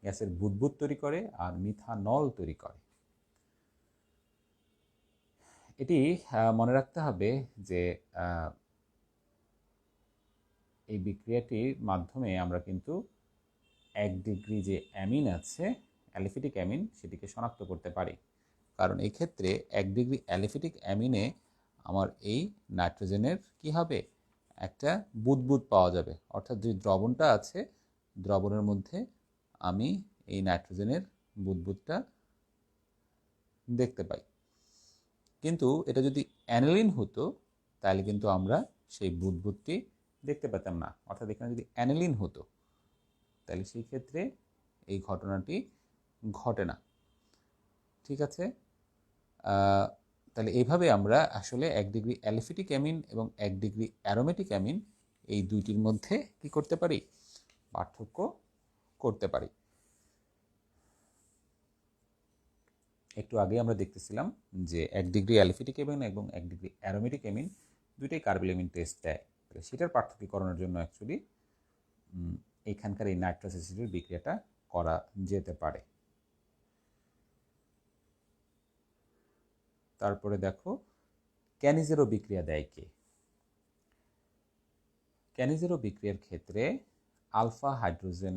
গ্যাসের বুদবুদ তৈরি করে আর মিথানল তৈরি করে। এটি মনে রাখতে হবে যে এই বিক্রিয়াটির মাধ্যমে আমরা কিন্তু 1 ডিগ্রি যে অ্যামিন আছে, অ্যালিফিটিক অ্যামিন, সেটিকে শনাক্ত করতে পারি। কারণ এই ক্ষেত্রে 1 ডিগ্রি অ্যালিফিটিক অ্যামিনে আমার এই নাইট্রোজেনের কি হবে, একটা বুদবুদ পাওয়া যাবে। অর্থাৎ যে দ্রবণটা আছে, দ্রবণের মধ্যে আমি এই নাইট্রোজেনের বুদবুদটা দেখতে পাই। কিন্তু এটা যদি অ্যানিলিন হতো তাহলে কিন্তু আমরা সেই বুদবুদটি দেখতে পেতাম না। অর্থাৎ এখানে যদি অ্যানিলিন হতো তাহলে সেই ক্ষেত্রে এই ঘটনাটি ঘটে না। ঠিক আছে, তাহলে এইভাবে আমরা আসলে 1 ডিগ্রি অ্যালিফিটিক অ্যামিন এবং 1 ডিগ্রি অ্যারোমেটিক অ্যামিন এই দুইটির মধ্যে কি করতে পারি, পার্থক্য করতে পারি। একটু আগে আমরা দেখতেছিলাম যে 1 ডিগ্রি অ্যালিফিটিক অ্যামিন এবং 1 ডিগ্রি অ্যারোমেটিক অ্যামিন দুইটাই কার্বিলামিন টেস্ট দেয়। সেটার পার্থক্যকরণের জন্য অ্যাকচুয়ালি এইখানকার এই নাইট্রাস অ্যাসিডের বিক্রিয়াটা করা যেতে পারে। তারপরে দেখো ক্যানিজেরো বিক্রিয়া দেয় কে? ক্যানিজেরো বিক্রিয়ার ক্ষেত্রে আলফা হাইড্রোজেন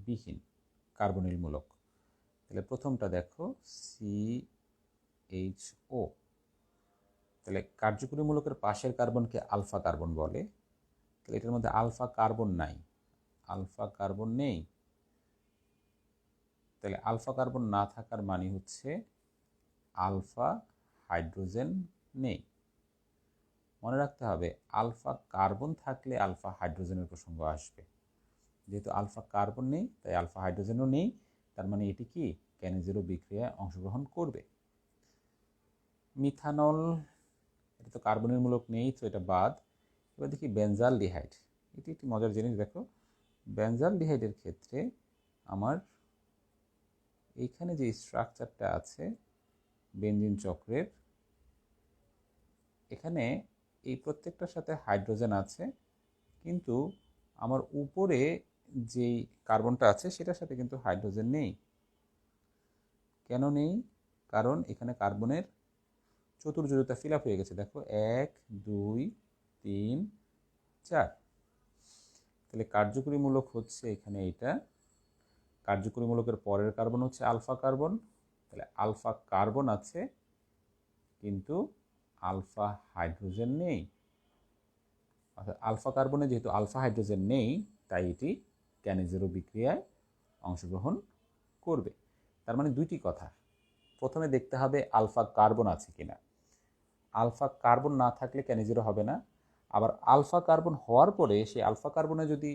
বিহীন কার্বনিল মূলক, তাহলে প্রথমটা দেখো CHO, তাহলে কার্যকরী মূলকের পাশের কার্বনকে আলফা কার্বন বলে। তাহলে এটার মধ্যে আলফা কার্বন নাই, আলফা কার্বন নেই। তাহলে আলফা কার্বন না থাকার মানে হচ্ছে আলফা হাইড্রোজেন নেই। মনে রাখতে হবে আলফা কার্বন থাকলে আলফা হাইড্রোজেনের প্রসঙ্গ আসবে। যেহেতু আলফা কার্বন নেই তাই আলফা হাইড্রোজেনও নেই, তার মানে এটি কি ক্যানিজেরো বিক্রিয়ায় অংশগ্রহণ করবে। মিথানল, এটা তো কার্বনের মূলক নেই, তো এটা বাদ। এবার দেখি বেনজালডিহাইড, এটি একটি মজার জিনিস। দেখো বেনজালডিহাইডের ক্ষেত্রে আমার এইখানে যে স্ট্রাকচারটা আছে বেনজিন চক্রের, এখানে এই প্রত্যেকটার সাথে হাইড্রোজেন আছে, কিন্তু আমার উপরে যেই কার্বনটা আছে সেটার সাথে কিন্তু হাইড্রোজেন নেই। কেন নেই? কারণ এখানে কার্বনের চতুর্যোজতা ফিল আপ হয়ে গেছে। দেখো 1 2 3 4, তাহলে কার্যকরী মূলক হচ্ছে এখানে এইটা। কার্যকরী মূলকের পরের কার্বন হচ্ছে আলফা কার্বন, তাহলে আলফা কার্বন আছে কিন্তু আলফা হাইড্রোজেন নেই। অর্থাৎ আলফা কার্বনে যেহেতু আলফা হাইড্রোজেন নেই তাই এটি ক্যানিজেরো বিক্রিয়ায় অংশগ্রহণ করবে। তার মানে দুইটি কথা, প্রথমে দেখতে হবে আলফা কার্বন আছে কিনা। আলফা কার্বন না থাকলে ক্যানিজেরো হবে না, আবার আলফা কার্বন হওয়ার পরে সেই আলফা কার্বনে যদি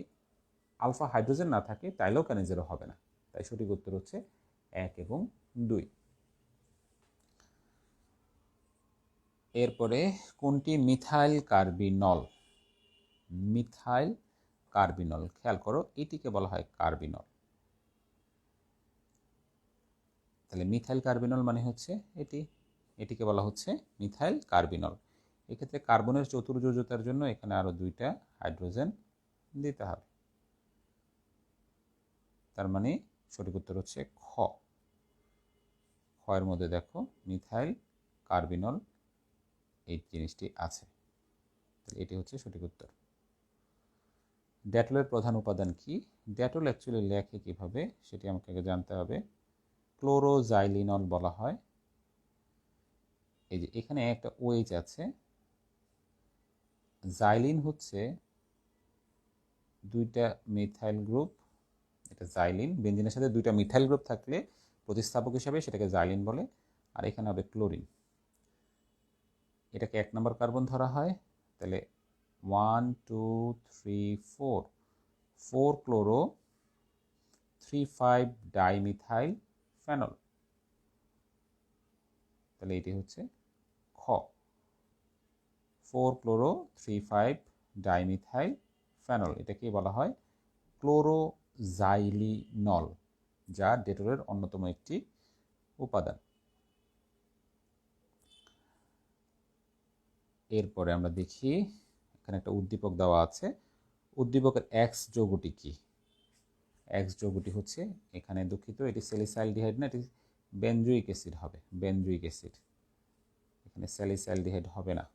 আলফা হাইড্রোজেন না থাকে তাইলেও ক্যানিজেরো হবে না। তাই সঠিক উত্তর হচ্ছে 1 এবং 2। এরপরে কোনটি মিথাইল কার্বিনল? মিথাইল কার্বিনল, খেয়াল করো এটিকে বলা হয় কার্বিনল। তাহলে মিথাইল কার্বিনল মানে হচ্ছে এটিকে বলা হচ্ছে মিথাইল কার্বিনল। এক্ষেত্রে কার্বনের চতুর্যোজতার জন্য এখানে আরও 2টা হাইড্রোজেন দিতে হবে। তার মানে সঠিক উত্তর হচ্ছে খ। এর মধ্যে দেখো মিথাইল কার্বিনল এই জিনিসটি আছে, তাহলে এটি হচ্ছে সঠিক উত্তর। ডেটলের প্রধান উপাদান কি? ডেটল অ্যাকচুয়ালি লেখে কিভাবে সেটি আমাকে আগে জানতে হবে। ক্লোরোজাইলিনল বলা হয়। এই যে এখানে একটা OH আছে, জাইলিন হচ্ছে 2টা মিথাইল গ্রুপ, এটা জাইলিন। বেনজিনের সাথে 2টা মিথাইল গ্রুপ থাকলে প্রতিস্থাপক হিসাবে সেটাকে জাইলিন বলে, আর এখানে হবে ক্লোরিন। এটাকে 1 নম্বর কার্বন ধরা হয়, তাহলে 1 2 3 4 4 ক্লোরো 3,5 ডাইমিথাইল ফেনল, তাহলে এটি হচ্ছে খ। 4 ক্লোরো 3,5 ডাইমিথাইল ফেনল, এটাকে বলা হয় ক্লোরোজাইলিনল, যা ডেটলের অন্যতম একটি উপাদান। এরপরে আমরা দেখি এখানে একটা উদ্দীপক দেওয়া আছে। উদ্দীপকের X যৌগটি কি? X যৌগটি হচ্ছে, এখানে দুঃখিত, এটি স্যালিসাইলডিহাইড না, এটি বেনজোইক অ্যাসিড হবে। বেনজোইক অ্যাসিড, এখানে স্যালিসাইলডিহাইড হবে না,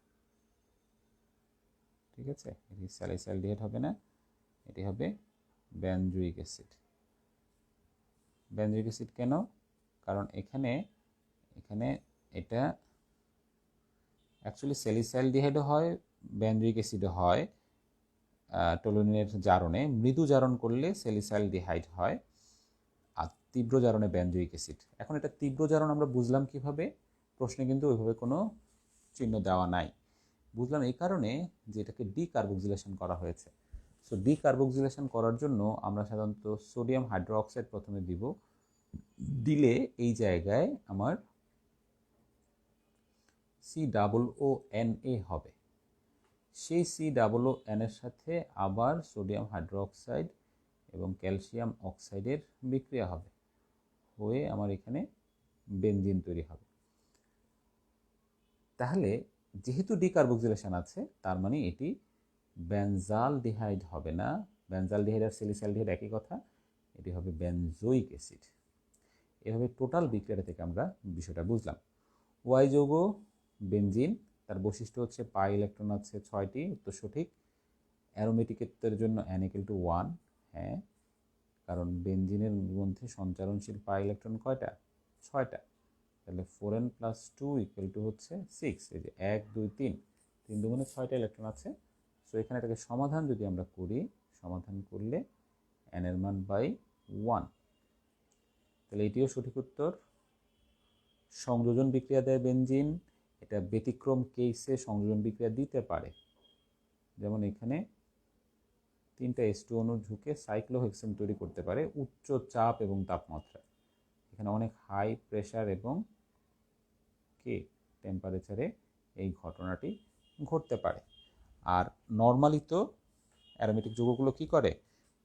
ঠিক আছে? এটি স্যালিসাইলডিহাইড হবে না, এটি হবে বেনজোইক অ্যাসিড। বেনজোইক অ্যাসিড কেন? কারণ এখানে এটা অ্যাকচুয়ালি স্যালিসাইলডিহাইডও হয়, বেনজোইক অ্যাসিডও হয়। টলুইনের জারণে মৃদু জারণ করলে স্যালিসাইলডিহাইড হয়, আর তীব্র জারণে বেনজোইক অ্যাসিড। এখন এটা তীব্র জারণ আমরা বুঝলাম কিভাবে? প্রশ্নে কিন্তু ওইভাবে কোনো চিহ্ন দেওয়া নাই। বুঝলাম এই কারণে যে এটাকে ডিকার্বক্সিলেশন করা হয়েছে। সো ডিকার্বক্সিলেশন করার জন্য আমরা সাধারণত সোডিয়াম হাইড্রোক্সাইড প্রথমে দিব, দিলে এই জায়গায় আমার COONA হবে। সেই COON এর সাথে আবার সোডিয়াম হাইড্রোক্সাইড এবং ক্যালসিয়াম অক্সাইডের বিক্রিয়া হবে, হয়ে আমার এখানে বেনজিন তৈরি হবে। তাহলে যেহেতু ডিকার্বক্সিলেশন আছে, তার মানে এটি বেনজালডিহাইড হবে না। বেনজালডিহাইড আর স্যালিসাইলডিহাইড একই কথা, এটি হবে বেনজোইক অ্যাসিড। এভাবে টোটাল বিক্রিয়া থেকে আমরা বিষয়টা বুঝলাম। ওয়াই যৌগ বেনজিন, তার বৈশিষ্ট্য হচ্ছে পাই ইলেকট্রন আছে 6টি, উত্তর সঠিক। অ্যারোমেটিকের জন্য N=1, হ্যাঁ, কারণ বেনজিনের মধ্যে সঞ্চারণশীল পাই ইলেকট্রন কয়টা? 6টা, তাহলে 4n + 2 হচ্ছে 6। এই যে 1 2 3 3 দুগুণে 6টা ইলেকট্রন আছে। সো এখানে এটাকে সমাধান যদি আমরা করি, সমাধান করলে n এর মান /1, তাহলে এটিও সঠিক উত্তর। সংযোজন বিক্রিয়া দেয় বেনজিন, এটা ব্যতিক্রম কেসে সংযোজন বিক্রিয়া দিতে পারে, যেমন এখানে 3টা H2 অণু ঝুঁকে সাইক্লোহেক্সেন তৈরি করতে পারে উচ্চ চাপ এবং তাপমাত্রায়। এখানে অনেক হাই প্রেশার এবং টেম্পারেচারে এই ঘটনাটি ঘটতে পারে। আর নর্মালি তো অ্যারোমেটিক যৌগগুলো কি করে?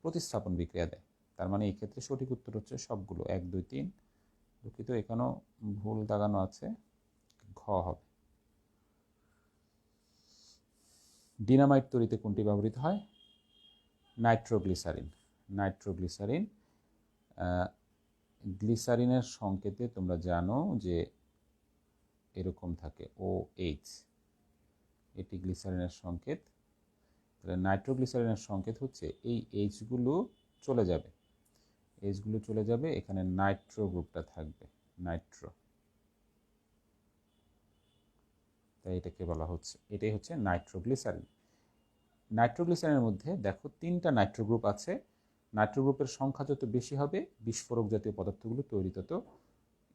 প্রতিস্থাপন বিক্রিয়া দেয়। তার মানে এই ক্ষেত্রে সঠিক উত্তর হচ্ছে সবগুলো 1 2 3। দুঃখিত, এখানেও ভুল দাগানো আছে, ঘ হবে। ডিনামাইট তৈরিতে কোনটি ব্যবহৃত হয়? নাইট্রোগ্লিসারিন। নাইট্রোগ্লিসারিন, গ্লিসারিনের সংকেতে তোমরা জানো যে এরকম থাকে OH, এটি গ্লিসারিনের সংকেত। তাহলে নাইট্রোগ্লিসারিনের সংকেত হচ্ছে এই Hগুলো চলে যাবে, Hগুলো চলে যাবে, এখানে নাইট্রো গ্রুপটা থাকবে, নাইট্রো, তাই এটাকে বলা হচ্ছে, এটাই হচ্ছে নাইট্রোগ্লিসারিন। নাইট্রোগ্লিসারিনের মধ্যে দেখো 3টা নাইট্রো গ্রুপ আছে। নাইট্রো গ্রুপের সংখ্যা যত বেশি হবে, বিস্ফোরক জাতীয় পদার্থগুলো তৈরি তত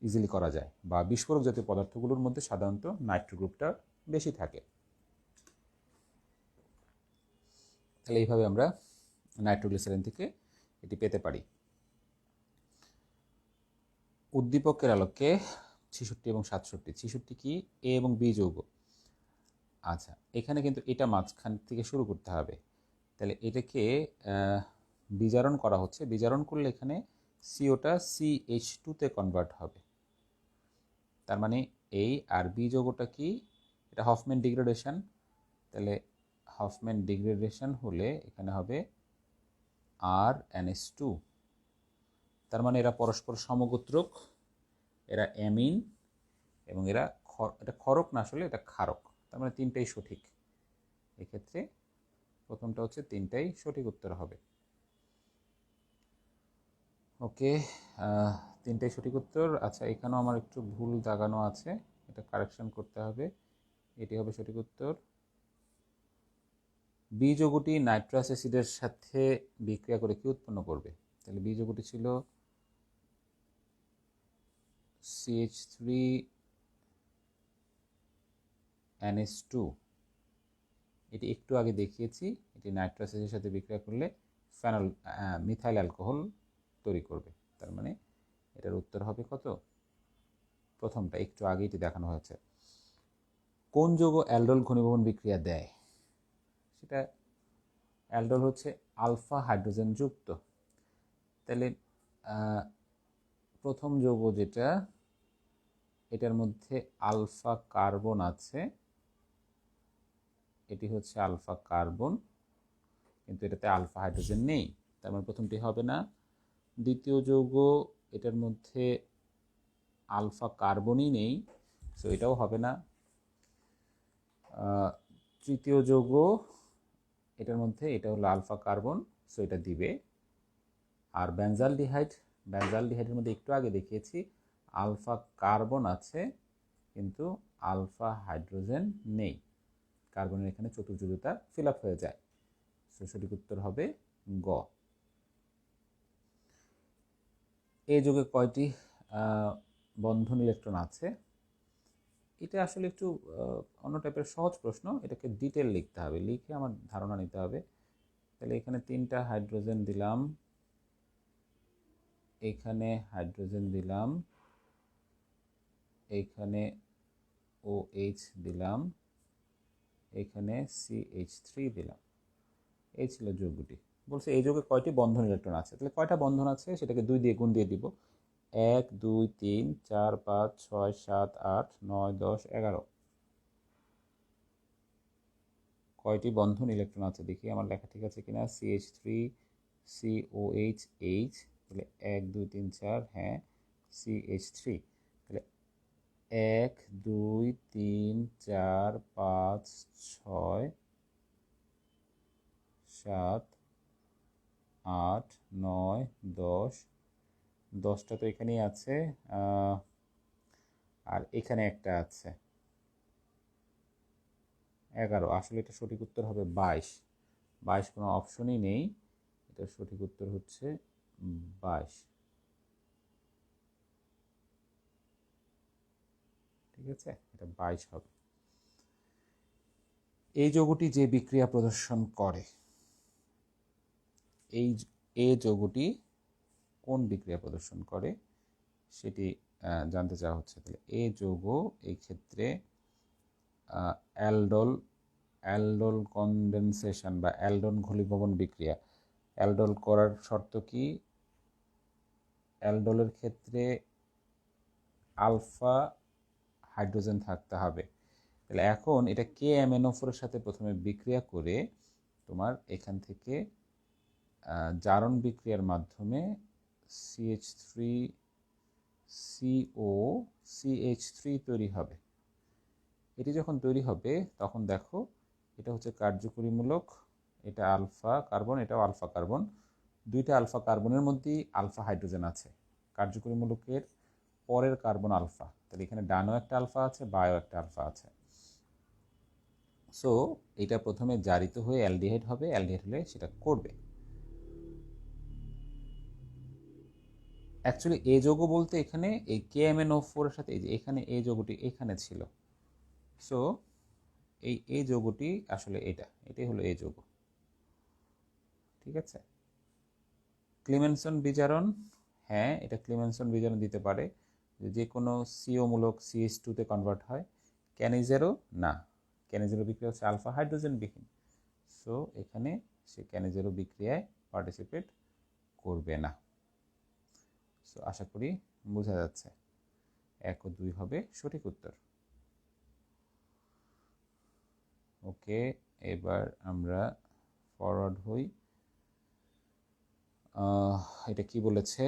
ইজিলি করা যায়, বা বিস্ফোরক জাতীয় পদার্থগুলোর মধ্যে সাধারণত নাইট্রো গ্রুপটা বেশি থাকে। তাহলে এইভাবে আমরা নাইট্রোগ্লিসারিন থেকে এটি পেতে পারি। উদ্দীপকের আলোকে 66 এবং 67, 66 কি? A এবং B যৌগ। আচ্ছা, এখানে কিন্তু এটা মাঝখান থেকে শুরু করতে হবে, তাহলে এটাকে বিজারণ করা হচ্ছে। বিজারণ করলে এখানে COটা CH2 তে কনভার্ট হবে, তার মানে এই আর বি যৌগটা কি, এটা হফম্যান ডিগ্রেডেশন, তাহলে হফম্যান ডিগ্রেডেশন হলে এখানে হবে RnH2। তার মানে এরা পরস্পর সমগোত্রক, এরা অ্যামিন এবং এটা ক্ষরক না, আসলে এটা ক্ষারক। তার মানে তিনটাই সঠিক। এক্ষেত্রে প্রথমটা হচ্ছে তিনটাই সঠিক উত্তর হবে। ওকে, তিনটাই সঠিক উত্তর। আচ্ছা, এখানেও আমার একটু ভুল দাগানো আছে, এটা কারেকশন করতে হবে। এটি হবে সঠিক উত্তর। বি যৌগটি নাইট্রাস অ্যাসিডের সাথে বিক্রিয়া করে কি উৎপন্ন করবে? তাহলে বি যৌগটি ছিল CH3NH2। এটি একটু আগে দেখিয়েছি, এটি নাইট্রাস অ্যাসিডের সাথে বিক্রিয়া করলে মিথাইল অ্যালকোহল তৈরি করবে। তার মানে এটার উত্তর হবে কত? প্রথমটা, একটু আগে এটি দেখানো হয়েছে। কোন যৌগ অ্যালডোল ঘনীভবন বিক্রিয়া দেয়? সেটা অ্যালডোল হচ্ছে আলফা হাইড্রোজেন যুক্ত। তাহলে প্রথম যৌগ যেটা, এটার মধ্যে আলফা কার্বন আছে, এটি হচ্ছে আলফা কার্বন, কিন্তু এটাতে আলফা হাইড্রোজেন নেই, তার মানে প্রথমটি হবে না। দ্বিতীয় যৌগ, এটার মধ্যে আলফা কার্বনই নেই, সো এটাও হবে না। তৃতীয় যৌগ, এটার মধ্যে এটা হলো আলফা কার্বন, সো এটা দিবে। আর বেনজালডিহাইডের মধ্যে একটু আগে দেখিয়েছি আলফা কার্বন আছে, কিন্তু আলফা হাইড্রোজেন নেই, কার্বনের এখানে চতুর্যুগতা ফিল আপ হয়ে যায়। সো সঠিক উত্তর হবে গ। এই যৌগে কয়টি বন্ধন ইলেকট্রন আছে? এটা আসলে একটু অন্য টাইপের সহজ প্রশ্ন, এটাকে ডিটেল লিখতে হবে, লিখে আমার ধারণা নিতে হবে। তাহলে এখানে 3টা হাইড্রোজেন দিলাম, এখানে হাইড্রোজেন দিলাম, এখানে OH দিলাম, এখানে CH3 দিলাম। এই ছিল যৌগটি। বলছে এই যৌগে কয়টি বন্ধন ইলেকট্রন আছে, তাহলে কয়টা বন্ধন আছে সেটাকে 2 দিয়ে গুণ দিয়ে দিব। 1 2 3 4 5 6 7 8 9 10 11। কয়টি বন্ধন ইলেকট্রন আছে দেখি আমার লেখা ঠিক আছে কিনা। CH3 COH H, তাহলে 1 2 3 4, হ্যাঁ CH3। তাহলে 1 2 3 4 5 6 7 8 9 10, 10টা তো এখানেই আছে, আর এখানে একটা আছে 11। আসলে এটা সঠিক উত্তর হবে 22। 22 কোনো অপশনই নেই, এটার সঠিক উত্তর হচ্ছে 22। ঠিক আছে, এটা 22 হবে। এই যৌগটি যে বিক্রিয়া প্রদর্শন করে, এই যৌগটি কোন বিক্রিয়া প্রদর্শন করে সেটি জানতে চাওয়া হচ্ছে। তাহলে এই যৌগ এই ক্ষেত্রে অ্যালডোল কনডেনসেশন বা অ্যালডোল ঘনীভবন বিক্রিয়া। অ্যালডোল করার শর্ত কি? অ্যালডোলের ক্ষেত্রে আলফা হাইড্রোজেন থাকতে হবে। তাহলে এখন এটা KMnO4 এর সাথে প্রথমে বিক্রিয়া করে তোমার এখান থেকে জারণ বিক্রিয়ার মাধ্যমে CH3COCH3 তৈরি হবে। এটি যখন তৈরি হবে তখন দেখো এটা হচ্ছে কার্যকরীমূলক, এটা আলফা কার্বন, এটাও আলফা কার্বন, দুইটা আলফা কার্বনের মধ্যেই আলফা হাইড্রোজেন আছে। কার্যকরীমূলকের পরের কার্বন আলফা, তাহলে এখানে ডানও একটা আলফা আছে, বায়ও একটা আলফা আছে। সো এটা প্রথমে জারিত হয়ে অ্যালডিহাইড হবে, অ্যালডিহাইড হলে সেটা করবে। অ্যাকচুয়ালি এ যৌগ বলতে এখানে এই KMnO4 এর সাথে এই যে এখানে এই যৌগটি এখানে ছিল, সো এই যৌগটি আসলে এটাই হলো এই যৌগ। ঠিক আছে, ক্লিমেনসন বিজারণ, হ্যাঁ এটা ক্লিমেনসন বিজারণ দিতে পারে, যে কোনো CO মূলক CH2 তে কনভার্ট হয়। ক্যানিজেরও না, ক্যানিজেরো বিক্রিয়া হচ্ছে আলফা হাইড্রোজেন বিহীন, সো এখানে সে ক্যানিজেরো বিক্রিয়ায় পার্টিসিপেট করবে না। সো আশা করি বোঝা যাচ্ছে। 1 ও 2 হবে সঠিক উত্তর। ওকে, এবার আমরা ফরওয়ার্ড হই। এটা কি বলেছে?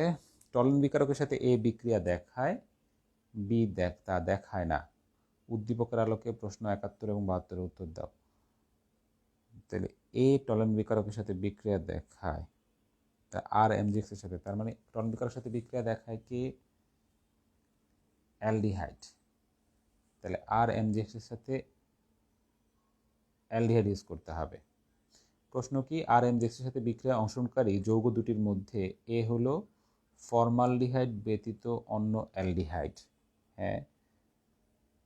টলন বিকারকের সাথে এ বিক্রিয়া দেখায়, বি তা দেখায় না। উদ্দীপকের আলোকে প্রশ্ন 71 এবং 72 উত্তর দাও। তাহলে এ টলন বিকারকের সাথে বিক্রিয়া দেখায়, তা আর এমজিএক্স এর সাথে, তার মানে টলন বিকারকের সাথে বিক্রিয়া দেখায় কি? অ্যালডিহাইড। তাহলে আর এমজিএক্স এর সাথে অ্যালডিহাইড ইউজ করতে হবে। প্রশ্ন কি? আর এমজিএক্স এর সাথে বিক্রিয়া অংশগ্রহণকারী যৌগ দুটির মধ্যে এ হলো ফর্মালডিহাইড ব্যতীত অন্য অ্যালডিহাইড। হ্যাঁ,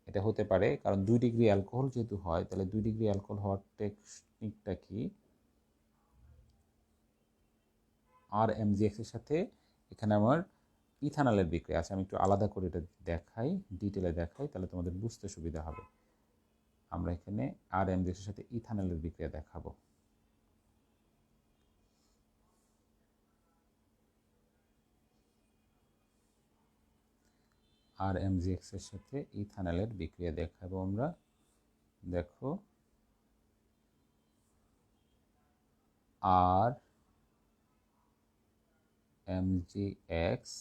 এটা হতে পারে, কারণ 2 ডিগ্রি অ্যালকোহল যেহেতু হয়, তাহলে 2 ডিগ্রি অ্যালকোহল হওয়ার টেকনিকটা কি? আর এমজিএক্স এর সাথে এখানে আমার ইথানলের বিক্রিয়া আছে। আমি একটু আলাদা করে এটা দেখাই, ডিটেলে দেখাই, তাহলে তোমাদের বুঝতে সুবিধা হবে। আমরা এখানে আর এমজিএক্স এর সাথে ইথানলের বিক্রিয়া দেখাবো। আর এমজিএক্স এর সাথে ইথানলের বিক্রিয়া দেখাবো আমরা। দেখো, আর এমজিএক্স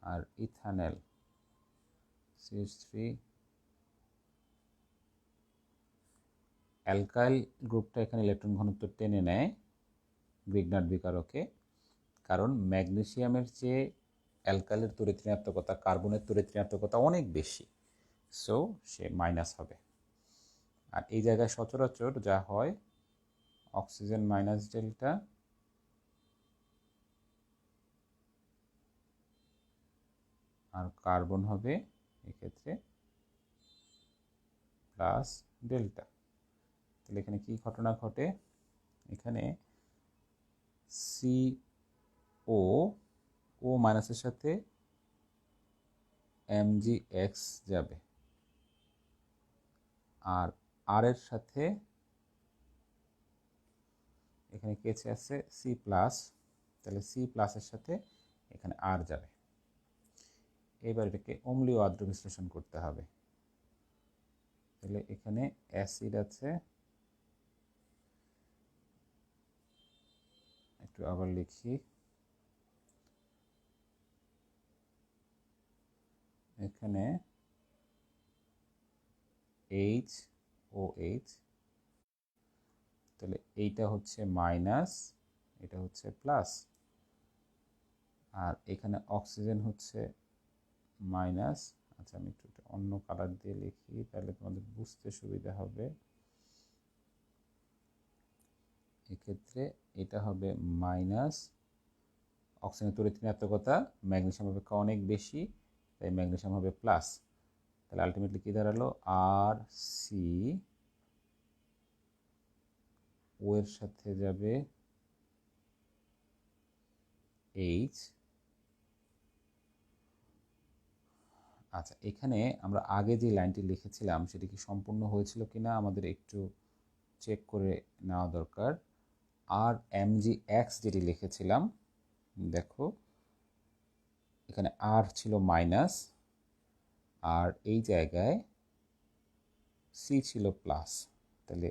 আর ইথানল CH3 অ্যালকাইল গ্রুপটা এখানে ইলেকট্রন ঘনত্ব টেনে নেয় গ্রিগনার্ড বিকারকে, কারণ ম্যাগনেসিয়ামের চেয়ে অ্যালকাইলের তড়িৎ ঋণাত্মকতা, কার্বনের তড়িৎ ঋণাত্মকতা অনেক বেশি, সো সে মাইনাস হবে। আর এই জায়গায় সচরাচর যা হয়, অক্সিজেন মাইনাস ডেল্টা, আর কার্বন হবে এক্ষেত্রে প্লাস ডেল্টা। তাহলে এখানে কি ঘটনা ঘটে? এখানে CO ও মাইনাসের সাথে MgX যাবে, আর আর এর সাথে এখানে কেছে আছে C+, তাহলে C প্লাসের সাথে এখানে আর যাবে। এবার এটাকে অম্লীয় আদ্র বিশ্লেষণ করতে হবে। তাহলে এখানে অ্যাসিড আছে, একটু আবার লিখি, এখানে HOH, তাহলে এইটা হচ্ছে মাইনাস, এটা হচ্ছে প্লাস, আর এখানে অক্সিজেন হচ্ছে মাইনাস। আচ্ছা, আমি একটু অন্য কালার দিয়ে লিখি, তাহলে তোমাদের বুঝতে সুবিধা হবে। এক্ষেত্রে এটা হবে মাইনাস, অক্সিজেনের তড়িৎ ঋণাত্মকতা ম্যাগনেসিয়াম অপেক্ষা অনেক বেশি, তাই ম্যাগনেসিয়াম হবে প্লাস। তাহলে আলটিমেটলি কি দাঁড়ালো? আর সি ও এর সাথে যাবে এইচ। আচ্ছা, এখানে আমরা আগে যে লাইনটি লিখেছিলাম সেটি কি সম্পূর্ণ হয়েছিল কিনা আমাদের একটু চেক করে নেওয়া দরকার। আর MgX যেটি লিখেছিলাম, দেখো এখানে আর ছিল মাইনাস, আর এই জায়গায় সি ছিল প্লাস, তাহলে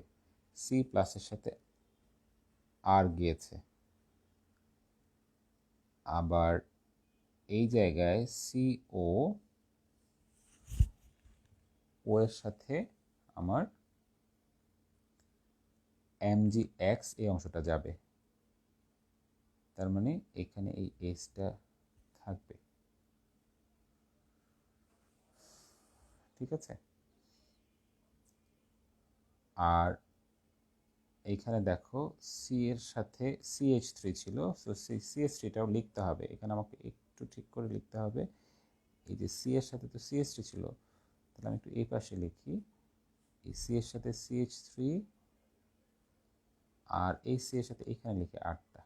সি প্লাসের সাথে আর গিয়েছে। আবার এই জায়গায় CO ও এর সাথে আমার MgX এই অংশটা যাবে, তার মানে এখানে এই Hটা থাকবে। ঠিক আছে, আর এইখানে দেখো সি এর সাথে CH3 ছিল, সো সেই CH3টাও লিখতে হবে। এখানে আমাকে একটু ঠিক করে লিখতে হবে, এই যে সি এর সাথে তো CH3 ছিল, তাহলে আমি একটু এই পাশে লিখি, এই সি এর সাথে CH3, আর এই সি এর সাথে এখানে লিখে 8টা।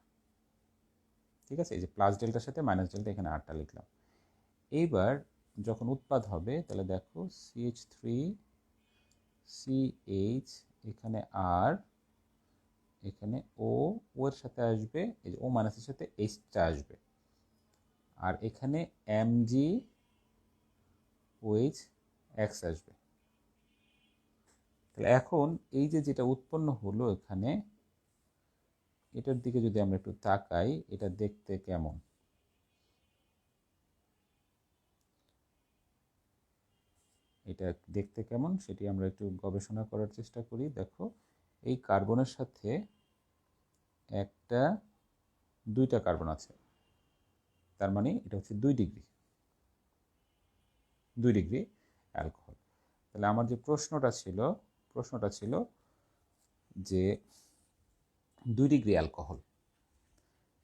ঠিক আছে, এই যে প্লাস ডেল্টার সাথে মাইনাস ডেল্টা, এখানে 8টা লিখলাম। এইবার যখন উৎপাদ হবে, তাহলে দেখো CH3 CH, এখানে আর, এখানে ও এর সাথে আসবে, এই যে ও মাইনাসের সাথে এইচটা আসবে, আর এখানে Mg OH X আসবে। তাহলে এখন এই যে যেটা উৎপন্ন হলো এখানে, এটার দিকে যদি আমরা একটু তাকাই, এটা দেখতে কেমন? এটা দেখতে কেমন সেটি আমরা একটু গবেষণা করার চেষ্টা করি। দেখো, এই কার্বনের সাথে একটা দুইটা কার্বন আছে, তার মানে এটা হচ্ছে 2 ডিগ্রি অ্যালকোহল। তাহলে আমার যে প্রশ্নটা ছিল যে 2 ডিগ্রি অ্যালকোহল,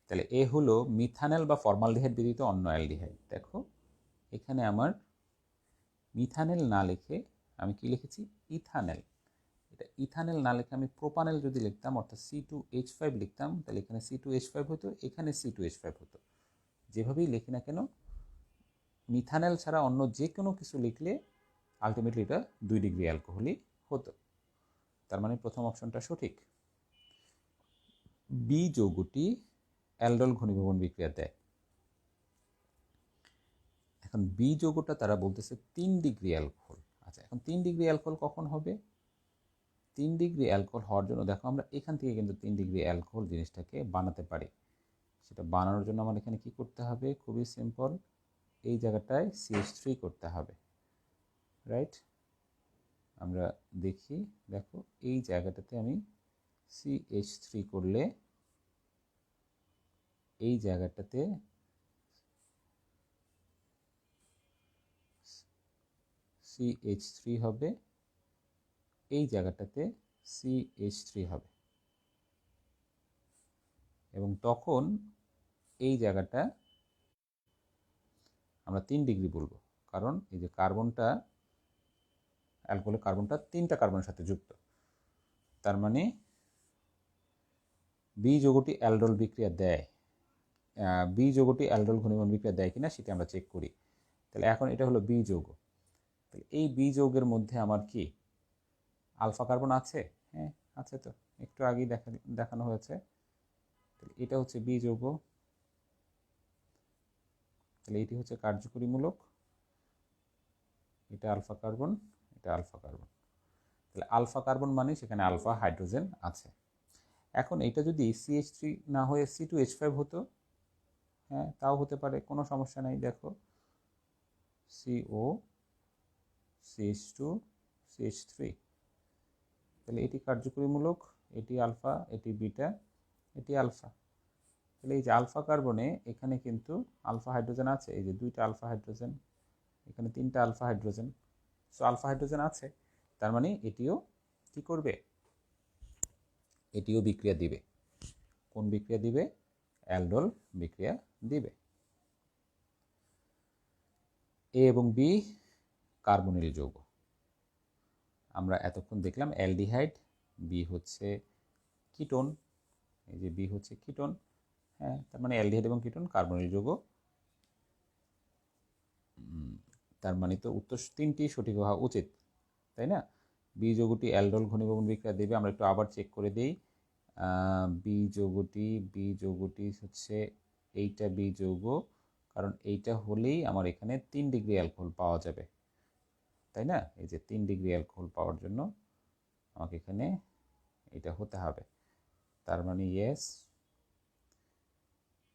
তাহলে এ হলো মিথানেল বা ফর্মালডিহাইড ব্যতীত অন্য অ্যালডিহাইড। দেখো এখানে আমার মিথানেল না লিখে আমি কি লিখেছি? ইথানেল। এটা ইথানেল না লিখে আমি প্রোপানেল যদি লিখতাম, অর্থাৎ C2H5 লিখতাম, তাহলে এখানে C2H5 হতো, এখানে C2H5 হতো। যেভাবেই লিখি না কেন, মিথানেল ছাড়া অন্য যে কোনো কিছু লিখলে আলটিমেটলি এটা 2 ডিগ্রি অ্যালকোহলই হতো। তার মানে প্রথম অপশনটা সঠিক। বি যৌগটি অ্যালডল ঘনীভবন বিক্রিয়া দেয়। এখন বি যৌগটা তারা বলতেছে 3 ডিগ্রি অ্যালকোহল। আচ্ছা, এখন 3 ডিগ্রি অ্যালকোহল কখন হবে? 3 ডিগ্রি অ্যালকোহল হওয়ার জন্য দেখো আমরা এখান থেকে কিন্তু 3 ডিগ্রি অ্যালকোহল জিনিসটাকে বানাতে পারি। সেটা বানানোর জন্য আমার এখানে কি করতে হবে? খুবই সিম্পল, এই জায়গাটায় CH3 করতে হবে, রাইট? আমরা দেখি, দেখো এই জায়গাটাতে আমি CH3 করলে এই জায়গাটাতে CH3 হবে, এই জায়গাটাতে CH3 হবে, এবং তখন এই জায়গাটা আমরা 3 ডিগ্রি বলবো, কারণ এই যে কার্বনটা, অ্যালকোহলের কার্বনটা 3টা কার্বনের সাথে যুক্ত। তার মানে বি যৌগটি অ্যালডোল বিক্রিয়া দেয়। বি যৌগটি অ্যালডোল ঘনীভবন বিক্রিয়া দেয় কিনা সেটা আমরা চেক করি। তাহলে এখন এটা হলো বি যৌগ। তাহলে এই বি যৌগের মধ্যে আমার কি আলফা কার্বন আছে? হ্যাঁ আছে, তো একটু আগেই দেখানো হয়েছে। তাহলে এটা হচ্ছে বি যৌগ। তাহলে এটি হচ্ছে কার্যকরীমূলক, এটা আলফা কার্বন, এটা আলফা কার্বন। তাহলে আলফা কার্বন মানে সেখানে আলফা হাইড্রোজেন আছে। এখন এটা যদি CH3 না হয়ে C2H5 হতো, হ্যাঁ তাও হতে পারে, কোনো সমস্যা নাই। দেখো CO CH2 CH3, তাহলে এটি কার্যকরীমূলক, এটি আলফা, এটি বিটা, এটি আলফা। তাহলে এই যে আলফা কার্বনে এখানে কিন্তু আলফা হাইড্রোজেন আছে, এই যে 2টা আলফা হাইড্রোজেন, এখানে 3টা alpha hydrogen. So alpha hydrogen আছে, তার মানে এটিও কি করবে? এটিও বিক্রিয়া দিবে। কোন বিক্রিয়া দিবে? অ্যালডোল বিক্রিয়া দিবে। এ এবং বি কার্বনিল যৌগ। আমরা এতক্ষণ দেখলাম অ্যালডিহাইড, বি হচ্ছে কিটোন, এই যে বি হচ্ছে কিটোন, হ্যাঁ তার মানে অ্যালডিহাইড এবং কিটোন কার্বনিল যৌগ। তার মানে তো উত্তর 3টি সঠিক হওয়া উচিত, তাই না? বি যৌগটি অ্যালডোল ঘনীভবন বিক্রিয়া দেবে। আমরা একটু আবার চেক করে দিই। বি যৌগটি হচ্ছে এইটা বি যৌগ, কারণ এইটা হলেই আমার এখানে 3 ডিগ্রি অ্যালকোহল পাওয়া যাবে, তাই না? এই যে 3 ডিগ্রি অ্যালকোহল পাওয়ার জন্য আমাকে এখানে এটা হতে হবে। তার মানে ইয়েস,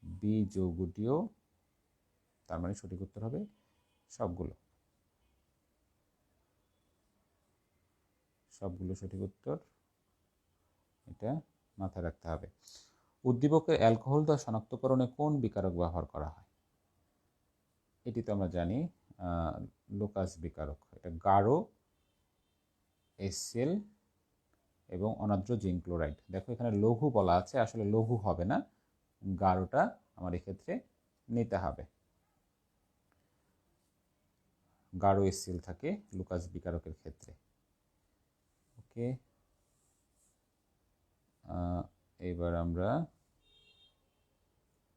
বি যৌগটিও, তার মানে সঠিক উত্তর হবে সবগুলো সঠিক উত্তর, এটা মাথায় রাখতে হবে। উদ্দীপকের অ্যালকোহল দ্বারা শনাক্তকরণে কোন বিকারক ব্যবহার করা হয়? এটি তো আমরা জানি, লুকাস বিকারক। এটা গাঢ় HCl এবং অনার্দ্র জিঙ্ক ক্লোরাইড। দেখো এখানে লঘু বলা আছে, আসলে লঘু হবে না, গাঢ়টা আমার এক্ষেত্রে নিতে হবে। গাঢ় HCl থাকে লুকাস বিকারকের ক্ষেত্রে। ওকে, এবার আমরা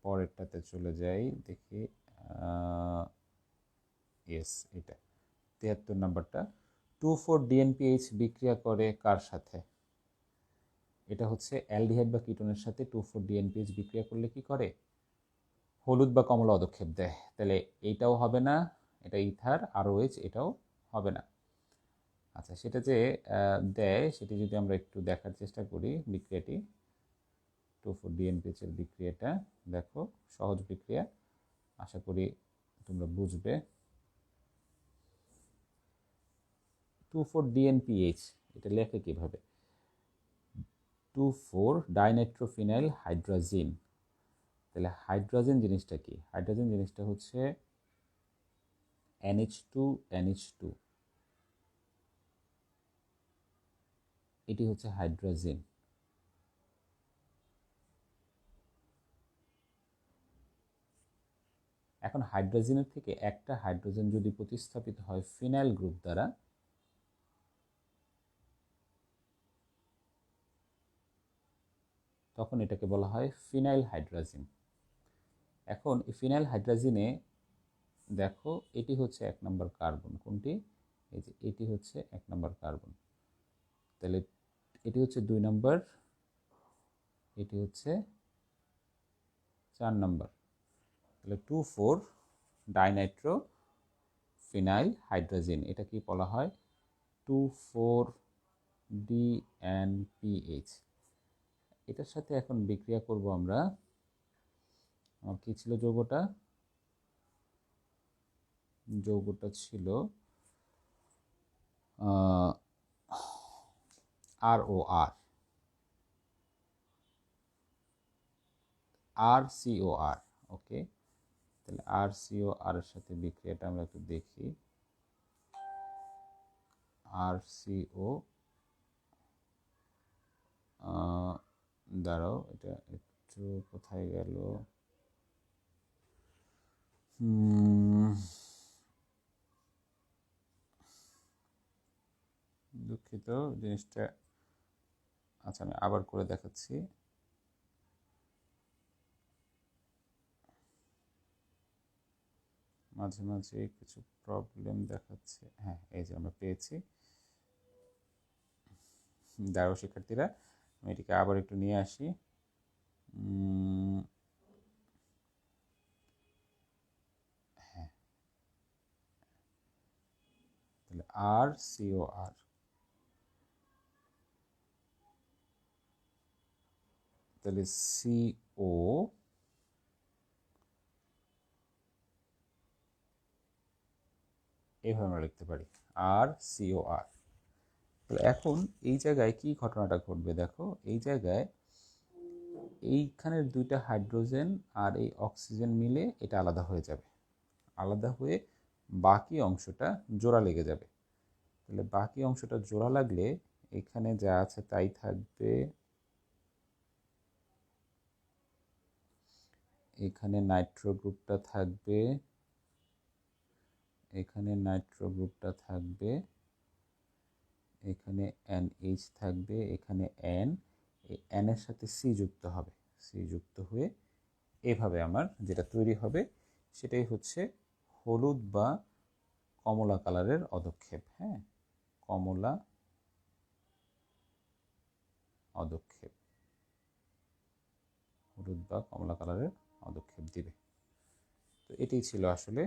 পরেরটাতে চলে যাই, দেখি। ইয়েস, এটা 73 নাম্বারটা। 2,4-DNPH বিক্রিয়া করে কার সাথে? এটা হচ্ছে অ্যালডিহাইড বা কিটোনের সাথে 2,4-DNPH বিক্রিয়া করলে কি করে? হলুদ বা কমলা পদক্ষেপ দেয়। তাহলে এইটাও হবে না, এটা ইথার আরওএইচ এটাও হবে না। আচ্ছা, সেটা যে দেয় সেটি যদি আমরা একটু দেখার চেষ্টা করি, বিক্রিয়াটি 2,4-DNPH এর বিক্রিয়াটা দেখো, সহজ বিক্রিয়া, আশা করি তোমরা বুঝবে। 2,4-DNPH এটা লেখে কিভাবে? 2,4-ডাইনাইট্রোফিনাইল হাইড্রাজিন। তাহলে হাইড্রোজেন জিনিসটা কি? হাইড্রোজেন জিনিসটা হচ্ছে NH2NH2, এটি হচ্ছে হাইড্রোজেন। এখন হাইড্রোজেনের থেকে একটা হাইড্রোজেন যদি প্রতিস্থাপিত হয় ফিনাইল গ্রুপ দ্বারা, তখন এটাকে বলা হয় ফিনাইল হাইড্রাজিন। এখন এই ফিনাইল হাইড্রাজিনে দেখো, এটি হচ্ছে 1 নম্বর কার্বন। কোনটি? এই যে এটি হচ্ছে 1 নম্বর কার্বন। তাহলে এটি হচ্ছে 2 নম্বর, এটি হচ্ছে 4 নম্বর। তাহলে 2,4-ডাইনাইট্রোফিনাইল হাইড্রোজেন, এটা কি বলা হয়? 2,4-DNPH। এটার সাথে এখন বিক্রিয়া করব আমরা। আমার কি ছিল যৌগটা? যৌগটা ছিল ROR, RCOR। ওকে, তাহলে RCOR এর সাথে বিক্রিয়াটা আমরা একটু দেখি। RCO, দাঁড়াও, এটা একটু কোথায় গেল? দুঃখিত, জিনিসটা, আচ্ছা আমি আবার করে দেখাচ্ছি। মাঝে মাঝে কিছু প্রবলেম দেখাচ্ছে। হ্যাঁ, এই যে আমরা পেয়েছি। দাঁড়াও শিক্ষার্থীরা, আমি এটিকে আবার একটু নিয়ে আসি। হ্যাঁ, তাহলে RCOR, তাহলে CO, এইভাবে আমরা লিখতে পারি RCOR। তাহলে এখন এই জায়গায় কি ঘটনাটা ঘটবে দেখো, এই জায়গায় এইখানের দুইটা হাইড্রোজেন আর এই অক্সিজেন মিলে এটা আলাদা হয়ে যাবে। আলাদা হয়ে বাকি অংশটা জোড়া লেগে যাবে। তাহলে বাকি অংশটা জোড়া লাগলে এখানে যা আছে তাই থাকবে। এখানে নাইট্রো গ্রুপটা থাকবে, এখানে নাইট্রো গ্রুপটা থাকবে, এখানে NH থাকবে, এখানে N, এই N এর সাথে C যুক্ত হবে। C যুক্ত হয়ে এভাবে আমার যেটা তৈরি হবে সেটাই হচ্ছে হলুদ বা কমলা কালারের অধক্ষেপ। হ্যাঁ, কমলা অধক্ষেপ, হলুদ বা কমলা কালারের অধক্ষেপ দিবে। তো এটাই ছিল আসলে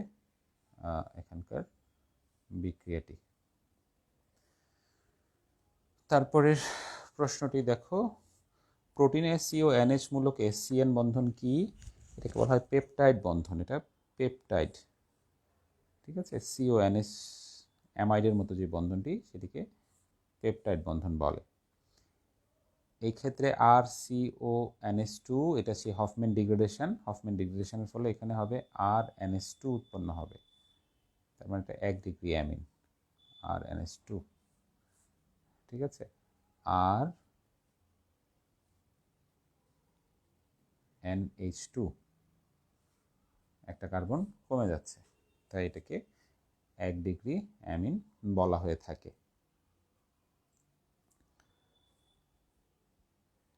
এখানকার বিক্রিয়াটি। তারপরের প্রশ্নটি দেখো, প্রোটিনে CO NH মূলক SCN বন্ধন কি? এটাকে বলা হয় পেপটাইড বন্ধন। এটা পেপটাইড, ঠিক আছে। CO NH অ্যামাইডের মতো যে বন্ধনটি, সেটিকে পেপটাইড বন্ধন বলে। এই ক্ষেত্রে RCONH2, এটা সে হফম্যান ডিগ্রেডেশন। হফম্যান ডিগ্রেডেশনের ফলে এখানে হবে RNH2 উৎপন্ন হবে। তার মানে এটা 1 ডিগ্রি অ্যামিন, RNH2, ঠিক আছে। RNH2, একটা কার্বন কমে যাচ্ছে, তাই এটাকে 1 ডিগ্রি অ্যামিন বলা হয়ে থাকে।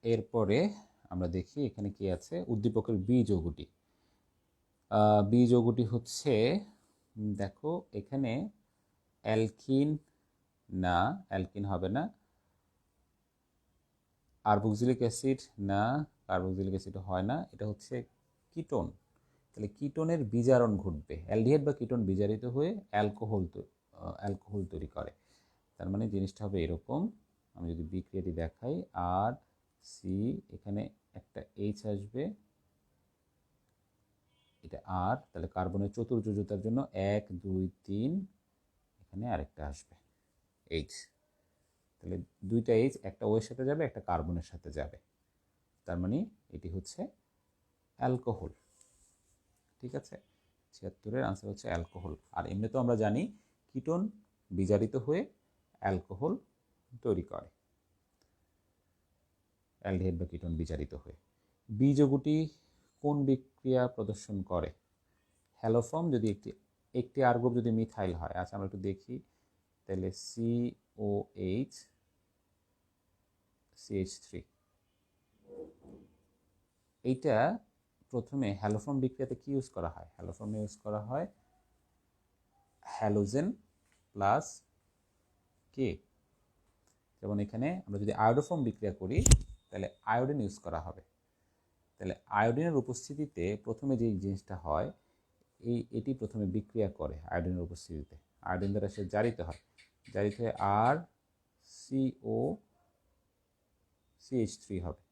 এরপরে আমরা দেখি এখানে কি আছে। উদ্দীপকের বি যৌগটি, বি যৌগটি হচ্ছে, দেখো এখানে অ্যালকিন না, অ্যালকিন হবে না। কার্বক্সিলিক অ্যাসিড না, কার্বক্সিলিক অ্যাসিড হয় না। এটা হচ্ছে কিটোন। তাহলে কিটোনের বিজারণ ঘটবে, অ্যালডিহাইড বা কিটোন বিজারিত হয়ে অ্যালকোহল তৈরি করে। তার মানে জিনিসটা হবে এরকম, আমি যদি বিক্রিয়াটি দেখাই, আর সি, এখানে একটা এইচ আসবে, এটা আর, তাহলে কার্বনের চতুর্যোজতার জন্য 1 2 3, এখানে আরেকটা আসবে এইচ, তাহলে দুইটা এইচ, একটা ও এর সাথে যাবে, একটা কার্বনের সাথে যাবে, তার মানে এটি হচ্ছে অ্যালকোহল। ঠিক আছে, 76-এর আনসার হচ্ছে অ্যালকোহল। আর এমনি তো আমরা জানি কিটোন বিজারিত হয়ে অ্যালকোহল তৈরি করে, অ্যালডিহাইড বা কিটোন বিজারিত হয়ে। বি যৌগটি কোন বিক্রিয়া প্রদর্শন করে? হ্যালোফর্ম, যদি একটি আর গ্রুপ যদি মিথাইল হয়, আচ্ছা আমরা একটু দেখি, তাহলে COH CH3, এইটা প্রথমে হ্যালোফর্ম বিক্রিয়াতে কি ইউজ করা হয়? হ্যালোফর্মে ইউজ করা হয় হ্যালোজেন প্লাস কে, যেমন এখানে আমরা যদি আয়োডোফর্ম বিক্রিয়া করি তাহলে আয়োডিন ইউজ করা হবে। তাহলে আয়োডিনের উপস্থিতিতে প্রথমে যে জিনিসটা হয়, এটি প্রথমে বিক্রিয়া করে আয়োডিনের উপস্থিতিতে, আয়োডিন দ্বারা সে জারিত হয়, জারিত হয়ে আর COCH3 হবে।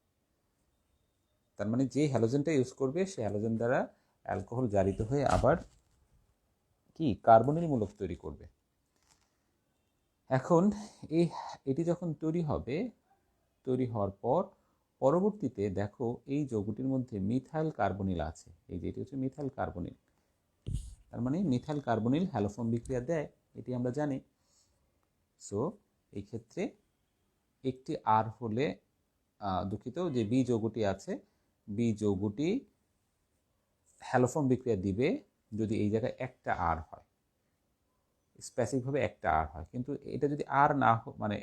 তার মানে যে হ্যালোজেনটা ইউজ করবে সে হ্যালোজেন দ্বারা অ্যালকোহল জারিত হয়ে আবার কি কার্বনিল মূলক তৈরি করবে। এখন এটি যখন তৈরি হবে, তৈরি হওয়ার পর পরবর্তীতে দেখো এই যৌগটির মধ্যে মিথাইল কার্বনিল আছে, এই যে এটি হচ্ছে মিথাইল কার্বনিল, তার মানে মিথাইল কার্বনিল হ্যালোফর্ম বিক্রিয়া দেয়, এটি আমরা জানি। সো এই ক্ষেত্রে একটি আর হলে, দুঃখিত, যে বি যৌগটি আছে, বি যৌগটি হ্যালোফর্ম বিক্রিয়া দিবে যদি এই জায়গায় একটা আর হয়, স্পেসিফিকভাবে একটা আর হয়। কিন্তু এটা যদি আর না, মানে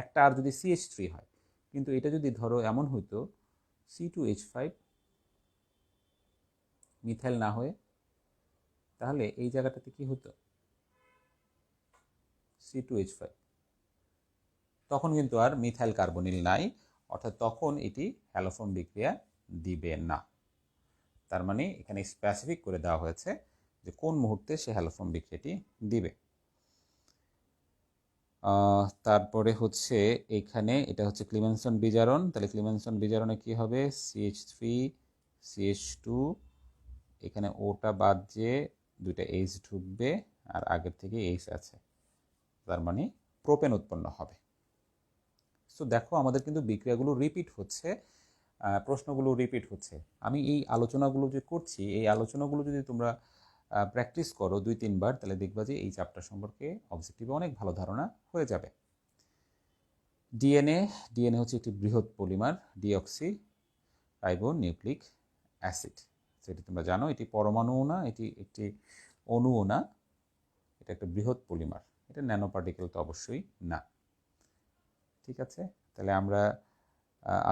একটা আর যদি CH3 হয়, কিন্তু এটা যদি ধরো এমন হইতো C2H5 মিথাইল না হয়ে, তাহলে এই জায়গাটাতে কি হতো? C2H5, তখন কিন্তু আর মিথাইল কার্বনিল নাই, অর্থাৎ তখন এটি হ্যালোফর্ম বিক্রিয়া দিবে না। তার মানে এখানে স্পেসিফিক করে দেওয়া হয়েছে যে কোন মুহূর্তে সে হ্যালোফর্ম বিক্রিয়াটি দিবে। তারপরে হচ্ছে এখানে এটা হচ্ছে ক্লিমেনসন বিজারণ, তাহলে ক্লিমেনসন বিজারণে কি হবে? CH3 CH2, এখানে ওটা বাদ যে দুইটা এইচ ঢুকবে, আর আগের থেকে এইচ আছে, তার মানে প্রোপেন উৎপন্ন হবে। সো দেখো আমাদের কিন্তু বিক্রিয়াগুলো রিপিট হচ্ছে, প্রশ্নগুলো রিপিট হচ্ছে। আমি এই আলোচনাগুলো যে করছি, এই আলোচনাগুলো যদি তোমরা প্র্যাকটিস করো 2-3 বার, তাহলে দেখবা যে এই চ্যাপ্টার সম্পর্কে অবজেক্টিভে অনেক ভালো ধারণা হয়ে যাবে। ডিএনএ হচ্ছে একটি বৃহৎ polymer, deoxy ribo nucleic acid, সেটি তোমরা জানো। এটি পরমাণুও না, এটি একটি অণুও না, এটা একটা বৃহৎ পলিমার, এটা ন্যানো পার্টিকেল তো অবশ্যই না। ঠিক আছে, তাহলে আমরা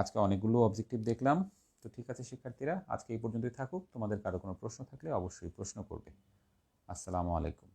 আজকে অনেকগুলো অবজেক্টিভ দেখলাম। তো ঠিক আছে শিক্ষার্থীরা, আজকে এই পর্যন্তই থাকুক। তোমাদের কারো কোনো প্রশ্ন থাকলে অবশ্যই প্রশ্ন করবে। আসসালামু আলাইকুম।